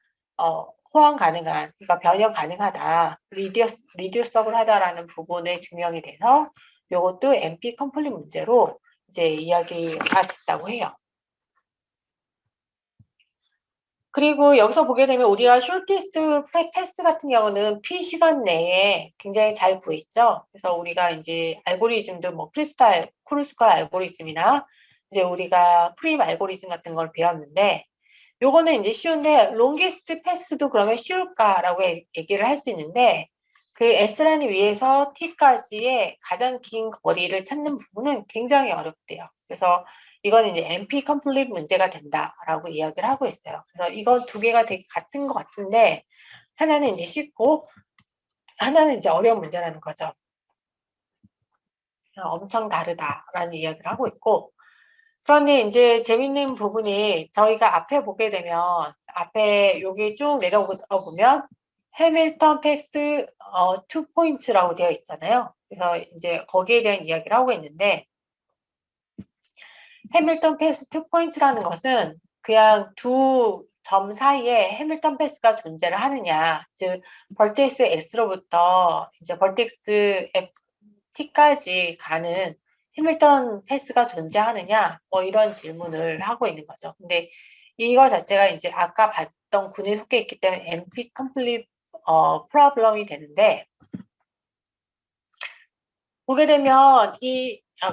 호환 가능한 그러니까 변형 가능하다 리듀서블 하다라는 부분에 증명이 돼서 이것도 NP 컴플릿 문제로 이제 이야기가 됐다고 해요. 그리고 여기서 보게 되면 우리가 숏리스트 패스 같은 경우는 P 시간 내에 굉장히 잘 구했죠. 그래서 우리가 이제 알고리즘도 뭐 크루스칼 알고리즘이나 이제 우리가 프림 알고리즘 같은 걸 배웠는데 요거는 이제 쉬운데 롱기스트 패스도 그러면 쉬울까라고 얘기를 할 수 있는데 그 S라인 위에서 T까지의 가장 긴 거리를 찾는 부분은 굉장히 어렵대요. 그래서 이건 이제 NP 컴플릿 문제가 된다라고 이야기를 하고 있어요. 그래서 이건 두 개가 되게 같은 것 같은데 하나는 이제 쉽고 하나는 이제 어려운 문제라는 거죠. 엄청 다르다라는 이야기를 하고 있고 그런데 이제 재밌는 부분이 저희가 앞에 보게 되면 앞에 여기 쭉 내려보면 해밀턴 패스 2포인트라고 되어 있잖아요. 그래서 이제 거기에 대한 이야기를 하고 있는데 해밀턴 패스 2포인트라는 것은 그냥 두 점 사이에 해밀턴 패스가 존재를 하느냐, 즉 벌텍스 S로부터 이제 벌텍스 T까지 가는 해밀턴 패스가 존재하느냐, 뭐 이런 질문을 하고 있는 거죠. 근데 이거 자체가 이제 아까 봤던 군에 속해 있기 때문에 NP 컴플릿 프로블럼이 되는데 보게 되면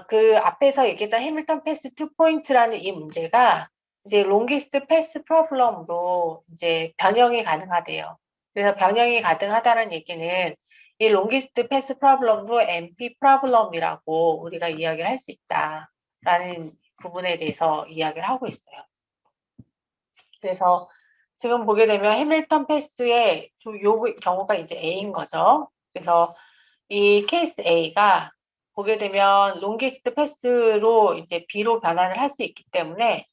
그 앞에서 얘기했던 해밀턴 패스 2포인트라는 이 문제가 이제 롱기스트 패스 프로블럼으로 이제 변형이 가능하대요. 그래서 변형이 가능하다는 얘기는 이 롱기스트 패스 프로블럼도 NP 프로블럼이라고 우리가 이야기를 할 수 있다라는 부분에 대해서 이야기를 하고 있어요. 그래서 지금 보게 되면 해밀턴 패스의 요 경우가 이제 A인 거죠. 그래서 이 케이스 A가 보게 되면 롱기스트 패스로 이제 B로 변환을 할 수 있기 때문에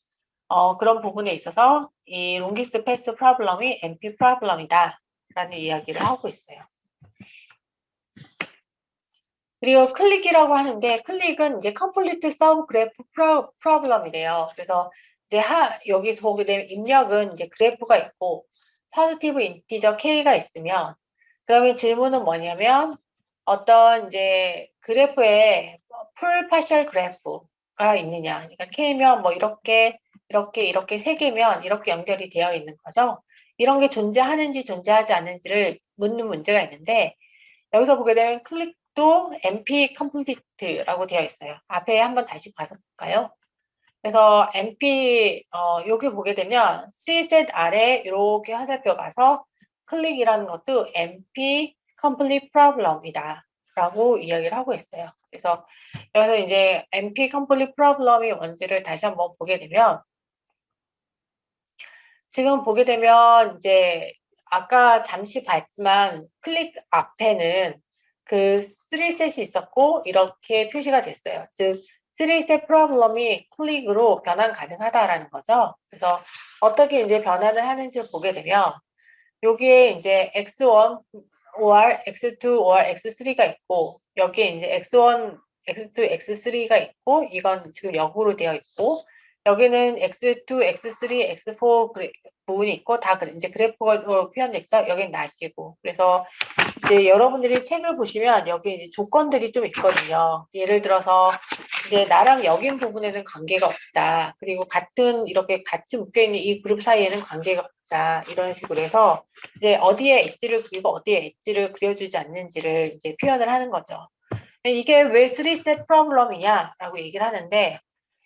그런 부분에 있어서 이 롱기스트 패스 프로블럼이 NP 프로블럼이다 라는 이야기를 하고 있어요. 그리고 클릭이라고 하는데 클릭은 이제 컴플리트 서브 그래프 프로블럼이래요. 그래서 이제 여기서 보게 되면 입력은 이제 그래프가 있고 포지티브 인티저 K가 있으면 그러면 질문은 뭐냐면 어떤 이제 그래프에 풀 파셜 그래프가 있느냐. 그러니까 K면 뭐 이렇게 세 개면 이렇게 연결이 되어 있는 거죠. 이런 게 존재하는지 존재하지 않는지를 묻는 문제가 있는데 여기서 보게 되면 클릭도 NP 컴플리트라고 되어 있어요. 앞에 한번 다시 봐서 볼까요? 그래서 NP 여기 보게 되면 C셋 아래 이렇게 화살표 가서 클릭이라는 것도 NP complete problem이다 라고 이야기를 하고 있어요. 그래서 여기서 이제 NP complete problem이 뭔지를 다시 한번 보게 되면 지금 보게 되면 이제 아까 잠시 봤지만 클릭 앞에는 그 3셋이 있었고 이렇게 표시가 됐어요. 즉 3셋 프로블럼이 클릭으로 변환 가능하다라는 거죠. 그래서 어떻게 이제 변환을 하는지를 보게 되면 여기에 이제 x1 or x2 or x3가 있고 여기에 이제 x1, x2, x3가 있고 이건 지금 역으로 되어 있고 여기는 x2, x3, x4 부분이 있고 다 이제 그래프로 표현됐죠. 여기는 낫이고 그래서 이제 여러분들이 책을 보시면 여기 이제 조건들이 좀 있거든요. 예를 들어서 이제 나랑 여긴 부분에는 관계가 없다. 그리고 이렇게 같이 묶여있는 이 그룹 사이에는 관계가 없다. 이런 식으로 해서 이제 어디에 엣지를 그리고 어디에 엣지를 그려주지 않는지를 이제 표현을 하는 거죠. 이게 왜 3셋 프로블럼이냐라고 얘기를 하는데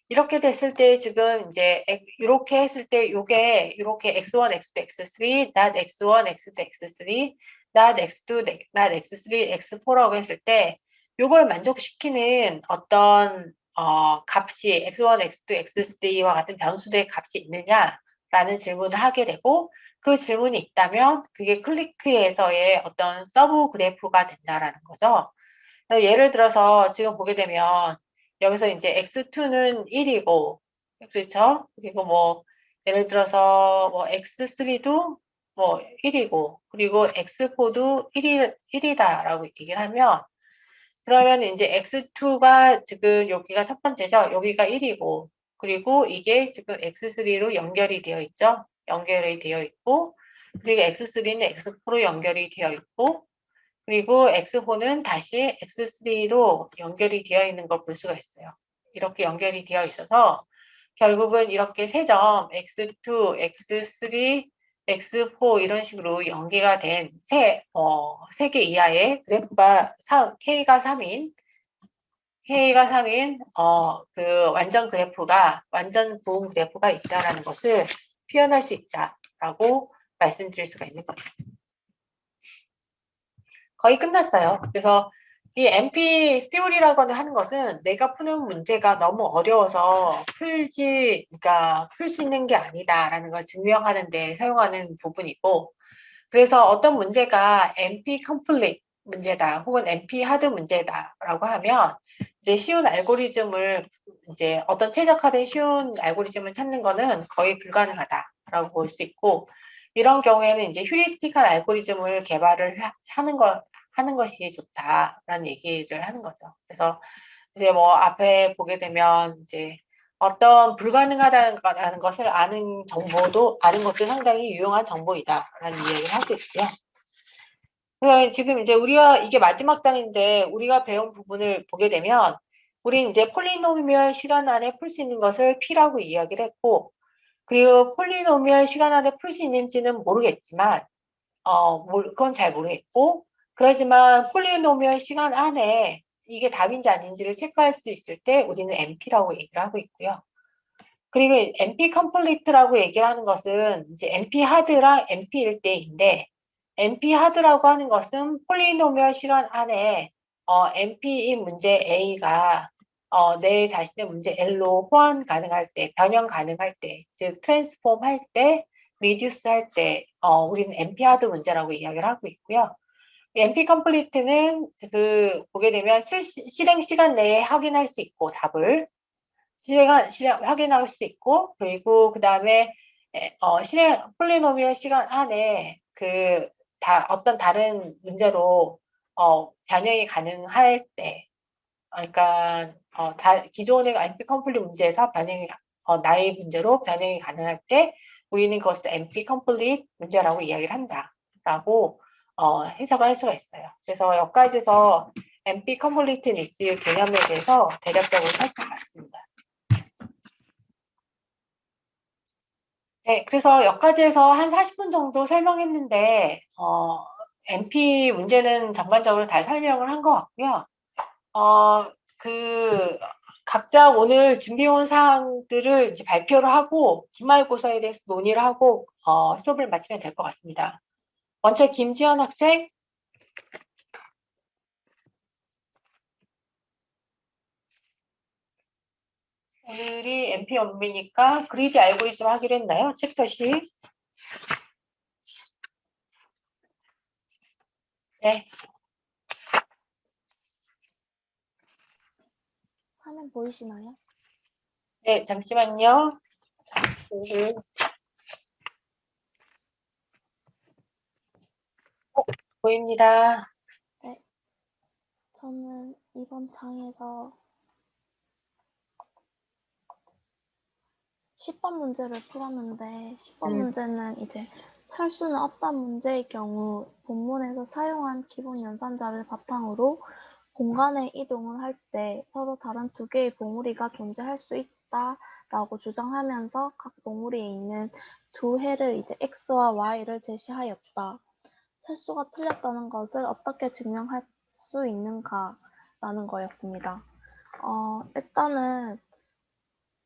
이렇게 됐을 때 지금 이제 이렇게 했을 때 요게 이렇게 x1, x2, x3, not x1, x2, x3, not x2, not x3, x4라고 했을 때 요걸 만족시키는 어떤 값이 x1, x2, x3와 같은 변수들의 값이 있느냐라는 질문을 하게 되고 그 질문이 있다면 그게 클리크에서의 어떤 서브 그래프가 된다라는 거죠. 예를 들어서 지금 보게 되면 여기서 이제 x2는 1이고 그렇죠? 그리고 뭐 예를 들어서 뭐 x3도 뭐 1이고 그리고 x4도 1이다라고 얘기를 하면 그러면 이제 x2가 지금 여기가 첫 번째죠. 여기가 1이고 그리고 이게 지금 x3로 연결이 되어 있죠. 연결이 되어 있고 그리고 x3는 x4로 연결이 되어 있고 그리고 x4는 다시 x3로 연결이 되어 있는 걸 볼 수가 있어요. 이렇게 연결이 되어 있어서 결국은 이렇게 세 점 x2, x3, x4 이런 식으로 연계가 된 세 개 이하의 그래프가 k가 3인 그 완전 부분 그래프가 있다라는 것을 표현할 수 있다라고 말씀드릴 수가 있는 거죠. 거의 끝났어요. 그래서 이 MP theory라고 하는 것은 내가 푸는 문제가 너무 어려워서 그러니까 풀 수 있는 게 아니다라는 걸 증명하는 데 사용하는 부분이고, 그래서 어떤 문제가 MP complete 문제다, 혹은 MP hard 문제다라고 하면 이제 어떤 최적화된 쉬운 알고리즘을 찾는 거는 거의 불가능하다라고 볼 수 있고, 이런 경우에는 이제 휴리스틱한 알고리즘을 하는 것이 좋다라는 얘기를 하는 거죠. 그래서 이제 뭐 앞에 보게 되면 이제 어떤 불가능하다는 것을 아는 것도 상당히 유용한 정보이다라는 이야기를 하고 있고요. 그래서 지금 이제 이게 마지막 장인데 우리가 배운 부분을 보게 되면 우리 이제 폴리노미얼 시간 안에 풀 수 있는 것을 P라고 이야기를 했고, 그리고 폴리노미얼 시간 안에 풀 수 있는지는 모르겠지만 그건 잘 모르겠고, 그렇지만 폴리노미얼 시간 안에 이게 답인지 아닌지를 체크할 수 있을 때 우리는 NP라고 얘기를 하고 있고요. 그리고 NP 컴플리트라고 얘기를 하는 것은 이제 NP 하드랑 NP일 때인데, NP 하드라고 하는 것은 폴리노미얼 시간 안에 NP인 문제 A가 내 자신의 문제 L로 호환 가능할 때, 변형 가능할 때, 즉 트랜스폼 할 때, 리듀스 할 때, 우리는 NP 하드 문제라고 이야기를 하고 있고요. NP 컴플리트는 보게 되면 실행 시간 내에 확인할 수 있고 답을 실행 확인할 수 있고, 그리고 그 다음에 폴리노미얼 시간 안에 어떤 다른 문제로 변형이 가능할 때, 그러니까 기존의 NP 컴플리트 문제에서 나의 문제로 변형이 가능할 때 우리는 그것을 NP 컴플리트 문제라고 이야기를 한다라고 해석을 할 수가 있어요. 그래서 여기까지서 NP 컴플리트니스 개념에 대해서 대략적으로 살펴봤습니다. 네, 그래서 여기까지해서 한 40분 정도 설명했는데, MP 문제는 전반적으로 다 설명을 한 것 같고요. 어, 그, 각자 오늘 준비해온 사항들을 이제 발표를 하고, 기말고사에 대해서 논의를 하고, 수업을 마치면 될 것 같습니다. 먼저 김지연 학생. 오늘이 MP 업무니까 그리디 알고리즘 하기로 했나요? 챕터 10. 네. 화면 보이시나요? 네, 잠시만요. 보입니다. 네. 저는 이번 장에서 10번 문제를 풀었는데 10번 문제는 이제 찰 수는 없다는 문제의 경우 본문에서 사용한 기본 연산자를 바탕으로 공간의 이동을 할 때 서로 다른 두 개의 봉우리가 존재할 수 있다라고 주장하면서 각 봉우리에 있는 두 해를 이제 x와 y를 제시하였다. 찰수가 틀렸다는 것을 어떻게 증명할 수 있는가라는 거였습니다. 일단은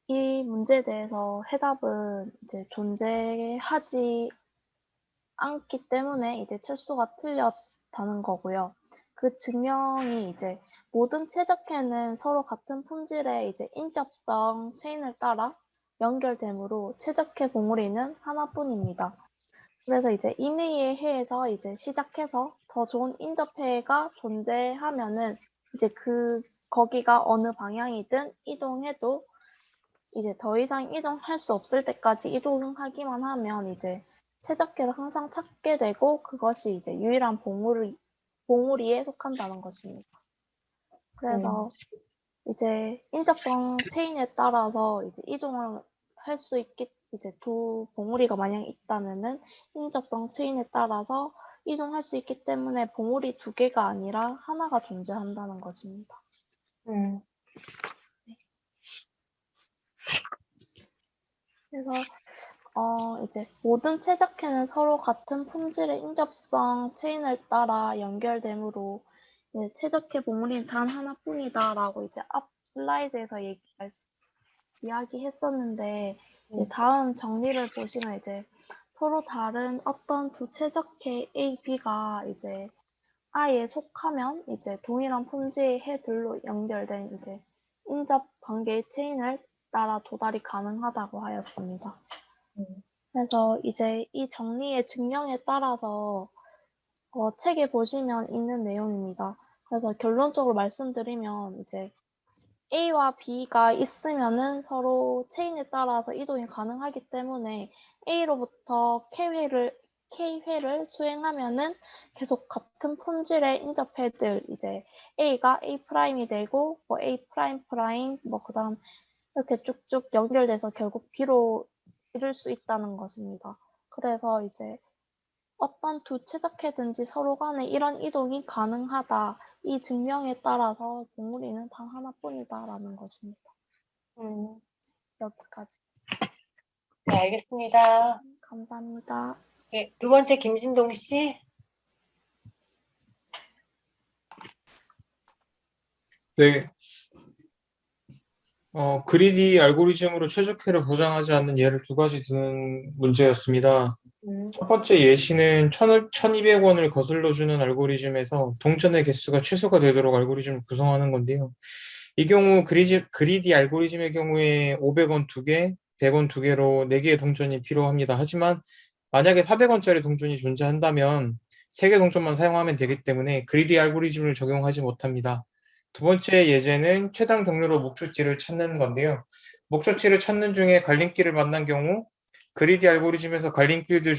이 문제에 대해서 해답은 이제 존재하지 않기 때문에 이제 찰수가 틀렸다는 거고요. 그 증명이 이제 모든 최적회는 서로 같은 품질의 이제 인접성 체인을 따라 연결되므로 최적회 봉우리는 하나뿐입니다. 그래서 이제 이메일 해에서 이제 시작해서 더 좋은 인접해가 존재하면은 이제 거기가 어느 방향이든 이동해도 이제 더 이상 이동할 수 없을 때까지 이동하기만 하면 이제 최적회를 항상 찾게 되고 그것이 이제 유일한 봉우리에 속한다는 것입니다. 그래서 이제 인접성 체인에 따라서 이제 이동을 할 수 있기 이제 두 봉우리가 만약 있다면은 인접성 체인에 따라서 이동할 수 있기 때문에 봉우리 두 개가 아니라 하나가 존재한다는 것입니다. 음, 그래서 이제 모든 최적회는 서로 같은 품질의 인접성 체인을 따라 연결되므로 이제 최적회 봉우리는 단 하나뿐이다라고 이제 앞 슬라이드에서 이야기했었는데 이제 다음 정리를 보시면 이제 서로 다른 어떤 두 최적회 A, B가 이제 I에 속하면 이제 동일한 품질의 해들로 연결된 이제 인접 관계의 체인을 따라 도달이 가능하다고 하였습니다. 그래서 이제 이 정리의 증명에 따라서 책에 보시면 있는 내용입니다. 그래서 결론적으로 말씀드리면 이제 A와 B가 있으면은 서로 체인에 따라서 이동이 가능하기 때문에 A로부터 K회를 수행하면은 계속 같은 품질의 인접해들 이제 A가 A'이 되고 뭐 A 프라임 뭐 그다음 이렇게 쭉쭉 연결돼서 결국 B로 이룰 수 있다는 것입니다. 그래서 이제 어떤 두 최적회든지 서로 간에 이런 이동이 가능하다. 이 증명에 따라서 봉우리는 단 하나뿐이다라는 것입니다. 음, 여기까지. 네, 알겠습니다. 감사합니다. 네, 두 번째 김진동 씨. 네, 그리디 알고리즘으로 최적화를 보장하지 않는 예를 두 가지 드는 문제였습니다. 첫 번째 예시는 1200원을 거슬러 주는 알고리즘에서 동전의 개수가 최소가 되도록 알고리즘을 구성하는 건데요. 이 경우 그리디 알고리즘의 경우에 500원 2개, 100원 2개로 4개의 동전이 필요합니다. 하지만 만약에 400원짜리 동전이 존재한다면 3개 동전만 사용하면 되기 때문에 그리디 알고리즘을 적용하지 못합니다. 두 번째 예제는 최단 경로로 목적지를 찾는 건데요. 목적지를 찾는 중에 갈림길을 만난 경우 그리디 알고리즘에서 갈림길들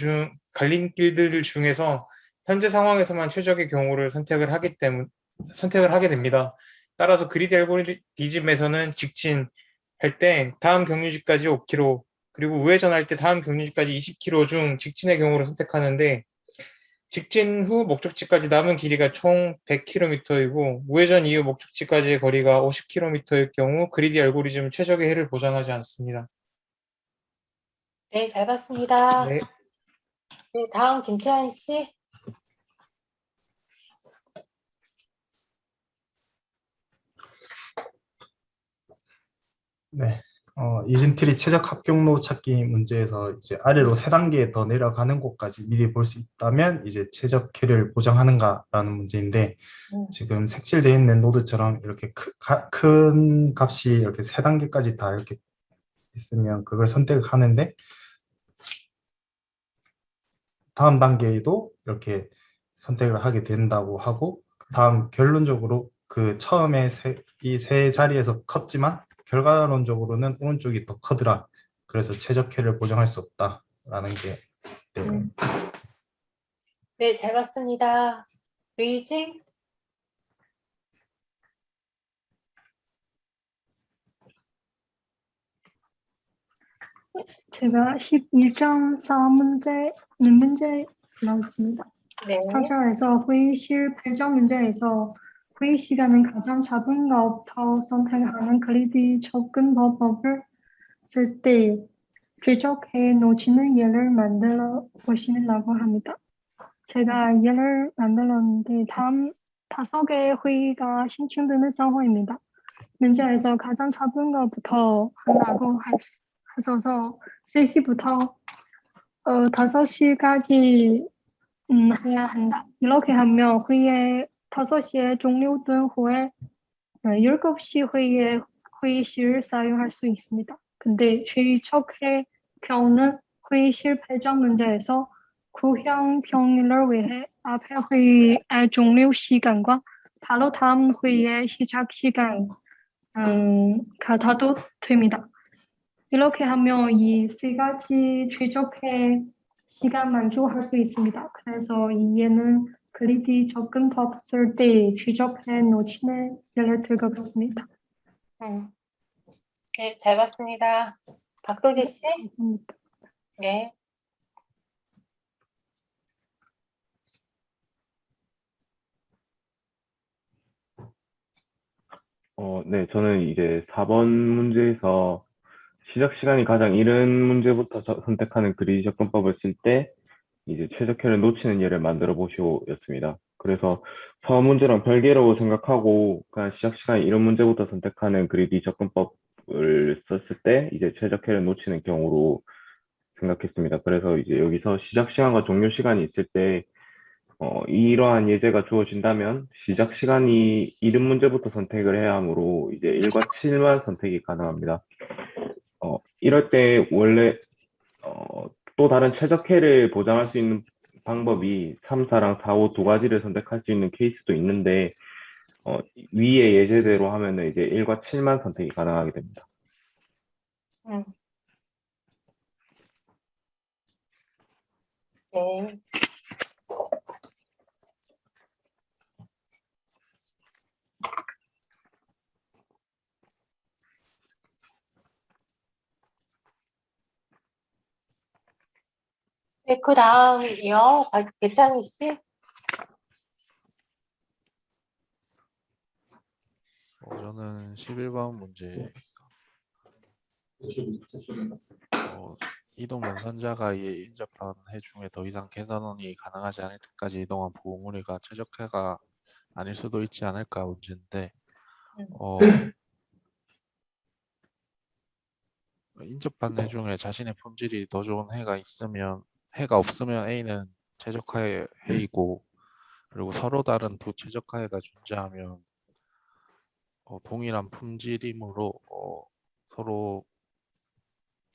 중에서 현재 상황에서만 최적의 경우를 선택을 하게 됩니다. 따라서 그리디 알고리즘에서는 직진할 때 다음 경유지까지 5km, 그리고 우회전할 때 다음 경유지까지 20km 중 직진의 경우를 선택하는데 직진 후 목적지까지 남은 길이가 총 100km이고 우회전 이후 목적지까지의 거리가 50km일 경우 그리디 알고리즘은 최적의 해를 보장하지 않습니다. 네, 잘 봤습니다. 네. 네, 다음 김태환 씨. 네. 이진트리 최적 합격로 찾기 문제에서 이제 아래로 세 단계 더 내려가는 곳까지 미리 볼 수 있다면 이제 최적회를 보장하는가라는 문제인데 지금 색칠되어 있는 노드처럼 이렇게 큰 값이 이렇게 세 단계까지 다 이렇게 있으면 그걸 선택하는데 다음 단계에도 이렇게 선택을 하게 된다고 하고 다음 결론적으로 그 처음에 이 세 자리에서 컸지만 결과론적으로는 오른쪽이 더 크더라. 그래서 최적회를 보장할 수 없다라는 게 내용. 네, 잘 봤습니다. 의식. 제가 11.4문제 나왔습니다. 네. 4절에서 회의실 배정 문제에서 회의 시간은 가장 잡은 것부터 선택하는 그리디 접근 방법을 쓸 때 최적해 놓치는 예를 만들어 보시라고 합니다. 제가 예를 만들었는데 다음 5개의 회의가 신청되는 상황입니다. 문제에서 가장 잡은 것부터 한다고 하셔서 3시부터 5시까지 해야 한다. 이렇게 하면 회의에 5시에 종료된 후에 7시 회의실 사용할 수 있습니다. 근데 최적의 경우는 회의실 배정 문제에서 구형 평일을 위해 앞에 회의의 종료 시간과 바로 다음 회의의 시작 시간 같아도 됩니다. 이렇게 하면 이 세 가지 최적의 시간 만족할 수 있습니다. 그래서 이해는 그리디 접근법 쓸 때 최적의 놓치는 예를 들 것 같습니다. 네, 잘 봤습니다. 박도지 씨? 감사합니다. 네. 네, 저는 이제 4번 문제에서 시작 시간이 가장 이른 문제부터 선택하는 그리디 접근법을 쓸 때 이제 최적화를 놓치는 예를 만들어 보시오였습니다. 그래서 처음 문제랑 별개로 생각하고 그냥 시작 시간이 이른 문제부터 선택하는 그리디 접근법을 썼을 때 이제 최적화를 놓치는 경우로 생각했습니다. 그래서 이제 여기서 시작 시간과 종료 시간이 있을 때 이러한 예제가 주어진다면 시작 시간이 이른 문제부터 선택을 해야 하므로 이제 1과 7만 선택이 가능합니다. 이럴 때 원래 또 다른 최적화를 보장할 수 있는 방법이 3, 4랑 4, 5 두 가지를 선택할 수 있는 케이스도 있는데 위의 예제대로 하면은 이제 1과 7만 선택이 가능하게 됩니다. 네. 네, 그 다음이요. 배창희 씨? 저는 11번 문제 이동 연산자가 인접한 해 중에 더 이상 계산원이 가능하지 않을 때까지 이동한 보호무리가 최적화가 아닐 수도 있지 않을까 문제인데 인접한 해 중에 자신의 품질이 더 좋은 해가 없으면 A는 최적화의 해이고 그리고 서로 다른 두 최적화해가 존재하면 동일한 품질이므로 서로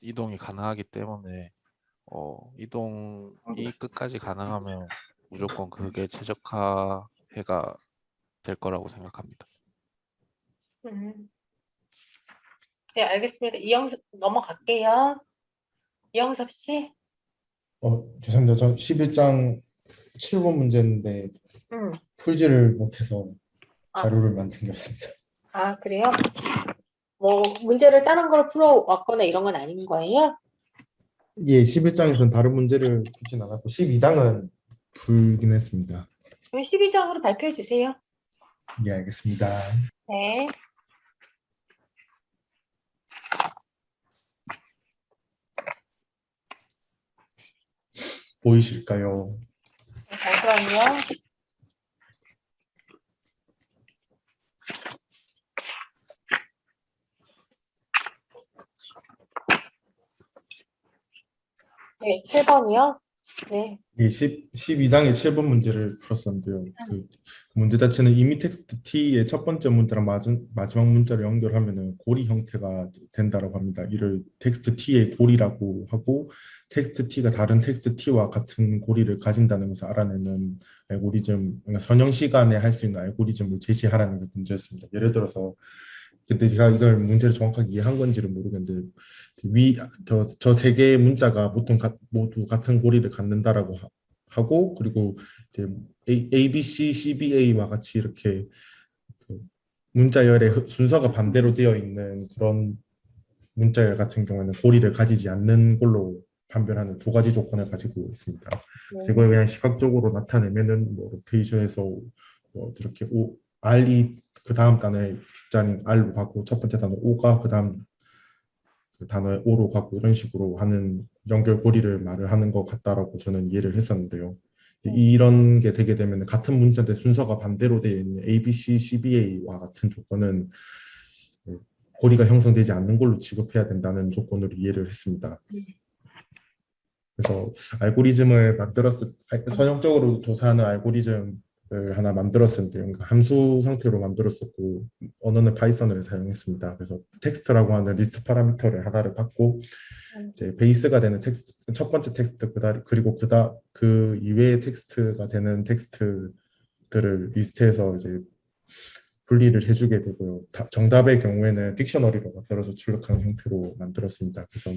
이동이 가능하기 때문에 이동이 끝까지 가능하면 무조건 그게 최적화 해가 될 거라고 생각합니다. 네, 알겠습니다. 이영섭 넘어갈게요. 이영섭 씨? 죄송합니다. 저 11장 7번 문제인데 풀지를 못해서 자료를 만든 게 없습니다. 아, 그래요? 뭐 문제를 다른 걸 풀어왔거나 이런 건 아닌 거예요? 예, 11장에서는 다른 문제를 풀진 않았고 12장은 풀긴 했습니다. 그럼 12장으로 발표해 주세요. 예, 알겠습니다. 네. 보이실까요? 잠시만요. 네, 7번이요. 네. 예, 12장의 7번 문제를 풀었었는데요. 그 문제 자체는 이미 텍스트 T의 첫 번째 문자랑 마지막 문자를 연결하면은 고리 형태가 된다라고 합니다. 이를 텍스트 T의 고리라고 하고 텍스트 T가 다른 텍스트 T와 같은 고리를 가진다는 것을 알아내는 알고리즘, 그러니까 선형 시간에 할 수 있는 알고리즘을 제시하라는 게 문제였습니다. 예를 들어서 근데 제가 이걸 문제를 정확하게 이해한 건지를 모르겠는데 저 세 개의 문자가 보통 모두 같은 고리를 갖는다라고 하고 그리고 이제 A, B, C, C, B, A와 같이 이렇게 그 문자열의 순서가 반대로 되어 있는 그런 문자열 같은 경우에는 고리를 가지지 않는 걸로 판별하는 두 가지 조건을 가지고 있습니다. 그래서 이걸 그냥 시각적으로 나타내면은 뭐 로테이션에서 뭐 이렇게 R이 그 다음 단어의 뒷자리는 R로 가고 첫 번째 단어 O가 그 다음 그 단어의 O로 가고 이런 식으로 하는 연결고리를 말을 하는 것 같다라고 저는 이해를 했었는데요. 이런 게 되게 되면 같은 문자인데 순서가 반대로 되어 있는 A, B, C, C, B, A와 같은 조건은 고리가 형성되지 않는 걸로 취급해야 된다는 조건으로 이해를 했습니다. 그래서 알고리즘을 선형적으로 조사하는 알고리즘 하나 만들었었는데요. 그러니까 함수 형태로 만들었었고 언어는 파이썬을 사용했습니다. 그래서 텍스트라고 하는 리스트 파라미터를 하나를 받고 이제 베이스가 되는 텍스트 첫 번째 텍스트 그리고 그 이외의 텍스트가 되는 텍스트들을 리스트에서 이제 분리를 해주게 되고요. 정답의 경우에는 딕셔너리로 만들어서 출력하는 형태로 만들었습니다. 그래서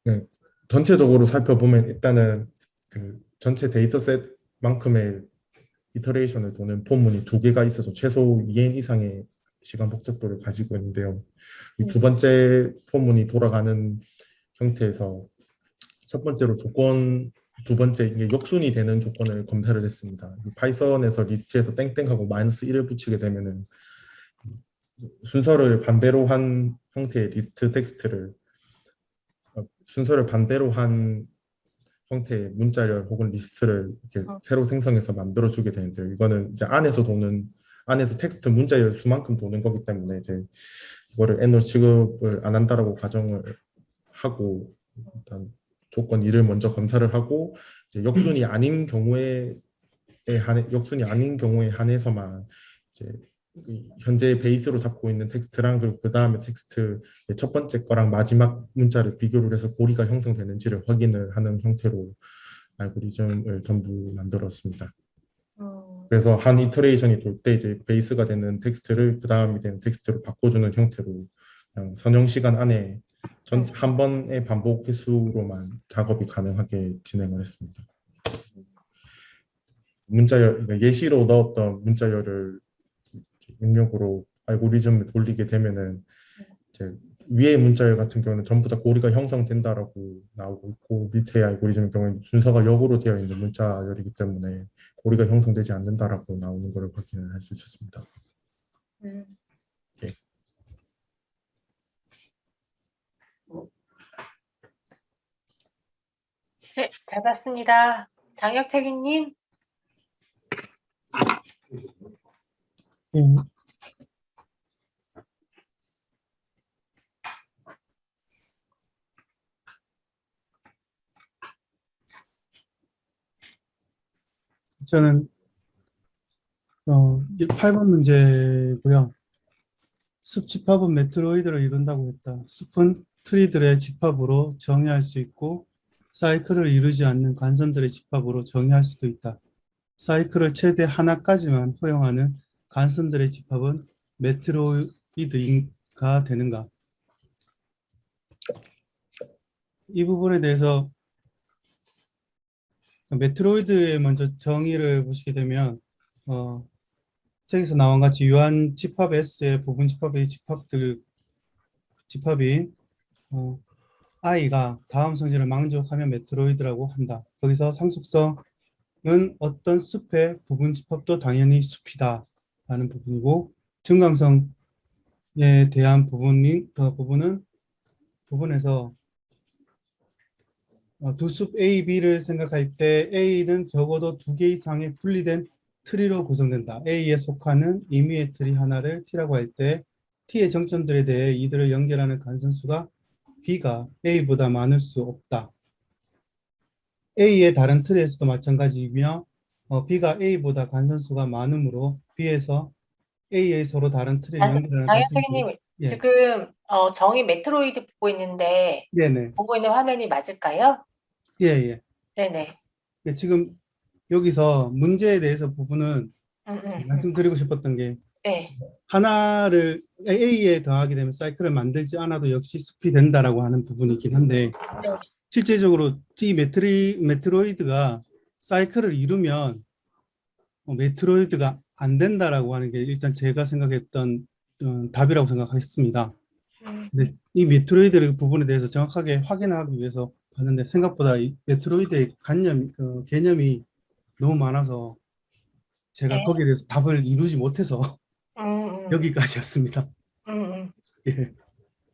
네, 전체적으로 살펴보면 일단은 그 전체 데이터셋만큼의 이터레이션을 도는 폼문이 두 개가 있어서 최소 2n 이상의 시간 복잡도를 가지고 있는데요. 이 두 번째 폼문이 돌아가는 형태에서 첫 번째로 두 번째 이게 역순이 되는 조건을 검사를 했습니다. 파이썬에서 리스트에서 땡땡하고 -1을 붙이게 되면은 순서를 반대로 한 형태의 리스트 텍스트를 순서를 반대로 한 형태의 문자열 혹은 리스트를 이렇게 새로 생성해서 만들어주게 되는데요. 이거는 이제 안에서 텍스트 문자열 수만큼 도는 거기 때문에 이제 이거를 n으로 취급을 안 한다라고 가정을 하고 일단 조건 1을 먼저 검사를 하고 이제 역순이 아닌 경우에 한해서만 이제 현재 베이스로 잡고 있는 텍스트랑 그리고 그 다음에 텍스트 첫 번째 거랑 마지막 문자를 비교를 해서 고리가 형성되는지를 확인을 하는 형태로 알고리즘을 전부 만들었습니다. 그래서 한 이터레이션이 돌 때 이제 베이스가 되는 텍스트를 그 다음이 되는 텍스트로 바꿔주는 형태로 그냥 선형 시간 안에 한 번의 반복 횟수로만 작업이 가능하게 진행을 했습니다. 그러니까 예시로 넣었던 문자열을 입력으로 알고리즘을 돌리게 되면은 이제 위의 문자열 같은 경우는 전부 다 고리가 형성된다라고 나오고 있고 밑에 알고리즘의 경우에는 순서가 역으로 되어 있는 문자열이기 때문에 고리가 형성되지 않는다라고 나오는 것을 확인을 할 수 있었습니다. 예. 네, 잘 봤습니다. 장혁택이님. 저는 8번 문제고요. 숲 집합은 메트로이드를 이룬다고 했다. 숲은 트리들의 집합으로 정의할 수 있고 사이클을 이루지 않는 간선들의 집합으로 정의할 수도 있다. 사이클을 최대 하나까지만 허용하는 간선들의 집합은 메트로이드가 되는가? 이 부분에 대해서 메트로이드의 먼저 정의를 보시게 되면 책에서 나온 같이 유한 집합 S의 부분 집합의 집합인 I가 다음 성질을 만족하면 메트로이드라고 한다. 거기서 상속성은 어떤 숲의 부분 집합도 당연히 숲이다 라는 부분이고 증강성에 대한 부분에서 두 숲 A, B를 생각할 때 A는 적어도 2개 이상의 분리된 트리로 구성된다. A에 속하는 임의의 트리 하나를 T라고 할 때 T의 정점들에 대해 이들을 연결하는 간선수가 B가 A보다 많을 수 없다. A의 다른 트리에서도 마찬가지이며 B가 A보다 간선수가 많으므로 B에서 A의 서로 다른 트리를 연결하는 장혁택이님, 예. 지금 정의 메트로이드 보고 있는데 네네. 보고 있는 화면이 맞을까요? 예. 네네. 예, 지금 여기서 문제에 대해서 부분은 말씀드리고 싶었던 게 네. 하나를 A에 더하게 되면 사이클을 만들지 않아도 역시 숲이 된다라고 하는 부분이긴 한데 실제적으로 이 메트로이드가 사이클을 이루면 메트로이드가 안 된다라고 하는 게 일단 제가 생각했던 답이라고 생각했습니다. 근데 이 메트로이드 부분에 대해서 정확하게 확인하기 위해서 봤는데 생각보다 이 메트로이드의 개념이 너무 많아서 제가 네. 거기에 대해서 답을 이루지 못해서 여기까지였습니다. 예.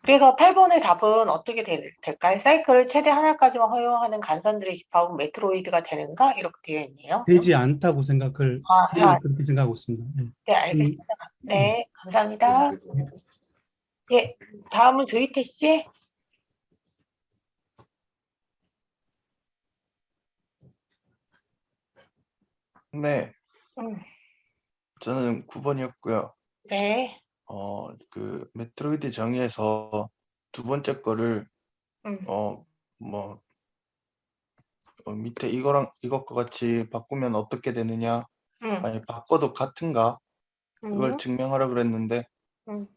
그래서 8번의 답은 어떻게 될까요? 사이클을 최대 하나까지만 허용하는 간선들의 집합은 메트로이드가 되는가? 이렇게 되어 있네요. 되지 않다고 저는 그렇게 생각하고 있습니다. 예. 네, 알겠습니다. 네, 감사합니다. 예, 다음은 조이태 씨. 네, 음, 저는 9번이었고요. 네. 그 메트로이드 정의에서 두 번째 거를 음, 뭐 밑에 이거랑 이것과 같이 바꾸면 어떻게 되느냐? 음, 아니 바꿔도 같은가? 그걸 음, 증명하라 그랬는데 음,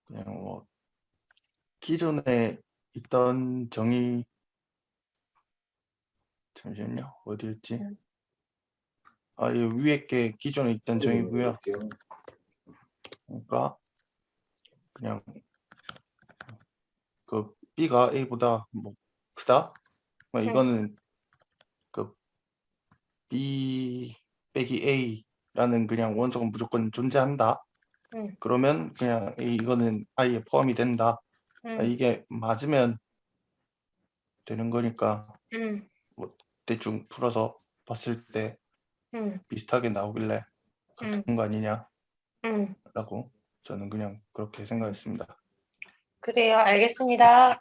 그냥 기존에 있던 정의 잠시만요. 어디였지? 음. 이 위에 게 기존에 있던 정의고요. 그러니까 그냥 그 B가 A보다 뭐 크다? 이거는 그 B 빼기 A라는 그냥 원석은 무조건 존재한다. 음, 그러면 그냥 이거는 I에 포함이 된다. 음, 이게 맞으면 되는 거니까 음, 뭐 대충 풀어서 봤을 때 음, 비슷하게 나오길래 음, 같은 거 아니냐라고 음. 저는 그냥 그렇게 생각했습니다. 그래요. 알겠습니다.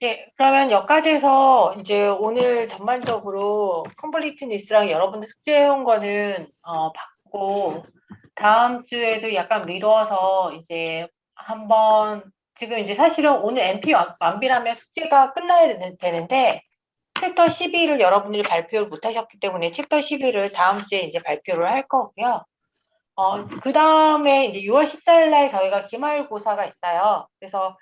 네, 그러면 여기까지 해서 이제 오늘 전반적으로 컴플리트니스랑 여러분들 숙제해온 거는 받고 다음 주에도 약간 미뤄서 이제 한번 지금 이제 사실은 오늘 MP 완비라면 숙제가 끝나야 되는데 챕터 12를 여러분들이 발표를 못 하셨기 때문에 챕터 12를 다음 주에 이제 발표를 할 거고요. 그 다음에 이제 6월 14일 날 저희가 기말고사가 있어요. 그래서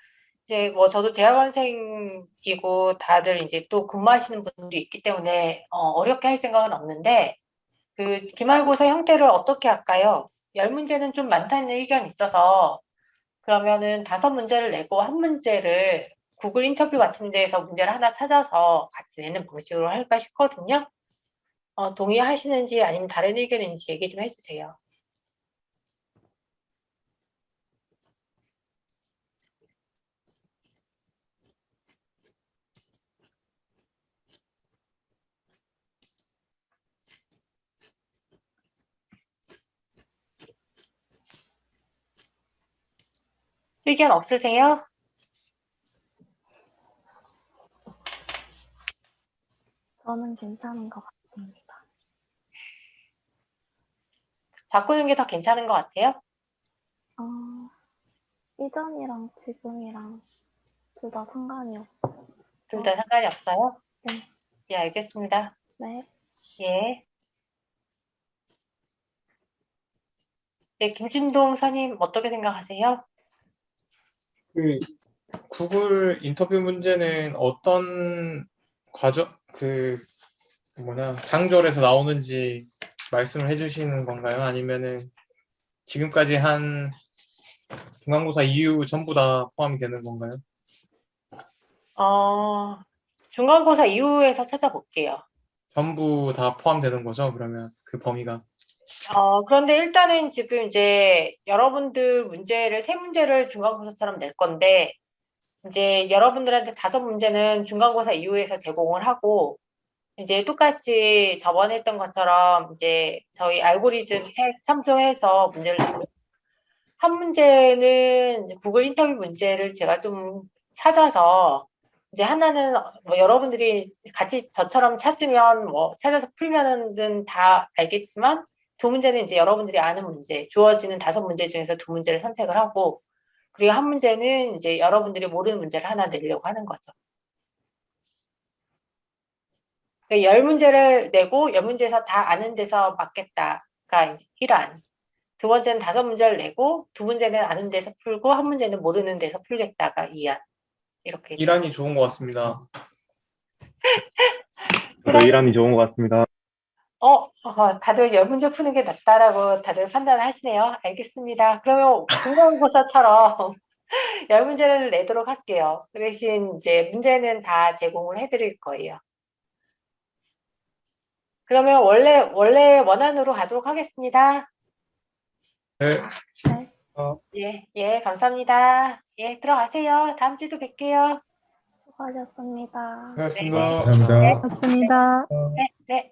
이제 뭐 저도 대학원생이고 다들 이제 또 근무하시는 분도 있기 때문에 어렵게 할 생각은 없는데 그 기말고사 형태를 어떻게 할까요? 10문제는 좀 많다는 의견이 있어서 그러면은 5문제를 내고 한 문제를 구글 인터뷰 같은 데에서 문제를 하나 찾아서 같이 내는 방식으로 할까 싶거든요. 동의하시는지 아니면 다른 의견인지 얘기 좀 해주세요. 의견 없으세요? 저는 괜찮은 것 같습니다. 바꾸는 게 더 괜찮은 것 같아요? 이전이랑 지금이랑 둘 다 상관이 없어요. 둘 다 상관이 없어요? 네. 예, 알겠습니다. 네. 예. 네, 김진동 선임 어떻게 생각하세요? 그 구글 인터뷰 문제는 어떤 장절에서 나오는지 말씀을 해주시는 건가요? 아니면은 지금까지 한 중간고사 이후 전부 다 포함이 되는 건가요? 중간고사 이후에서 찾아볼게요. 전부 다 포함되는 거죠? 그러면 그 범위가. 그런데 일단은 지금 이제 여러분들 문제를 3문제를 중간고사처럼 낼 건데 이제 여러분들한테 5문제는 중간고사 이후에서 제공을 하고 이제 똑같이 저번에 했던 것처럼 이제 저희 알고리즘 책 참조해서 문제를 내고 한 문제는 구글 인터뷰 문제를 제가 좀 찾아서 이제 하나는 뭐 여러분들이 같이 저처럼 찾으면 뭐 찾아서 풀면은 다 알겠지만 2문제는 이제 여러분들이 아는 문제, 주어지는 5문제 중에서 2문제를 선택을 하고 그리고 한 문제는 이제 여러분들이 모르는 문제를 하나 내려고 하는 거죠. 10문제를 내고 10문제에서 다 아는 데서 맞겠다가 1안. 두 번째는 5문제를 내고 2문제는 아는 데서 풀고 한 문제는 모르는 데서 풀겠다가 2안. 이렇게. 이란이 좋은 것 같습니다. 저도 이란이 좋은 것 같습니다. 다들 10문제 푸는 게 낫다라고 다들 판단을 하시네요. 알겠습니다. 그러면 중간고사처럼 10문제를 내도록 할게요. 그 대신 이제 문제는 다 제공을 해드릴 거예요. 그러면 원래 원안으로 가도록 하겠습니다. 네. 예, 감사합니다. 예, 들어가세요. 다음 주도 뵐게요. 수고하셨습니다. 고맙습니다. 감사합니다. 맞습니다. 네.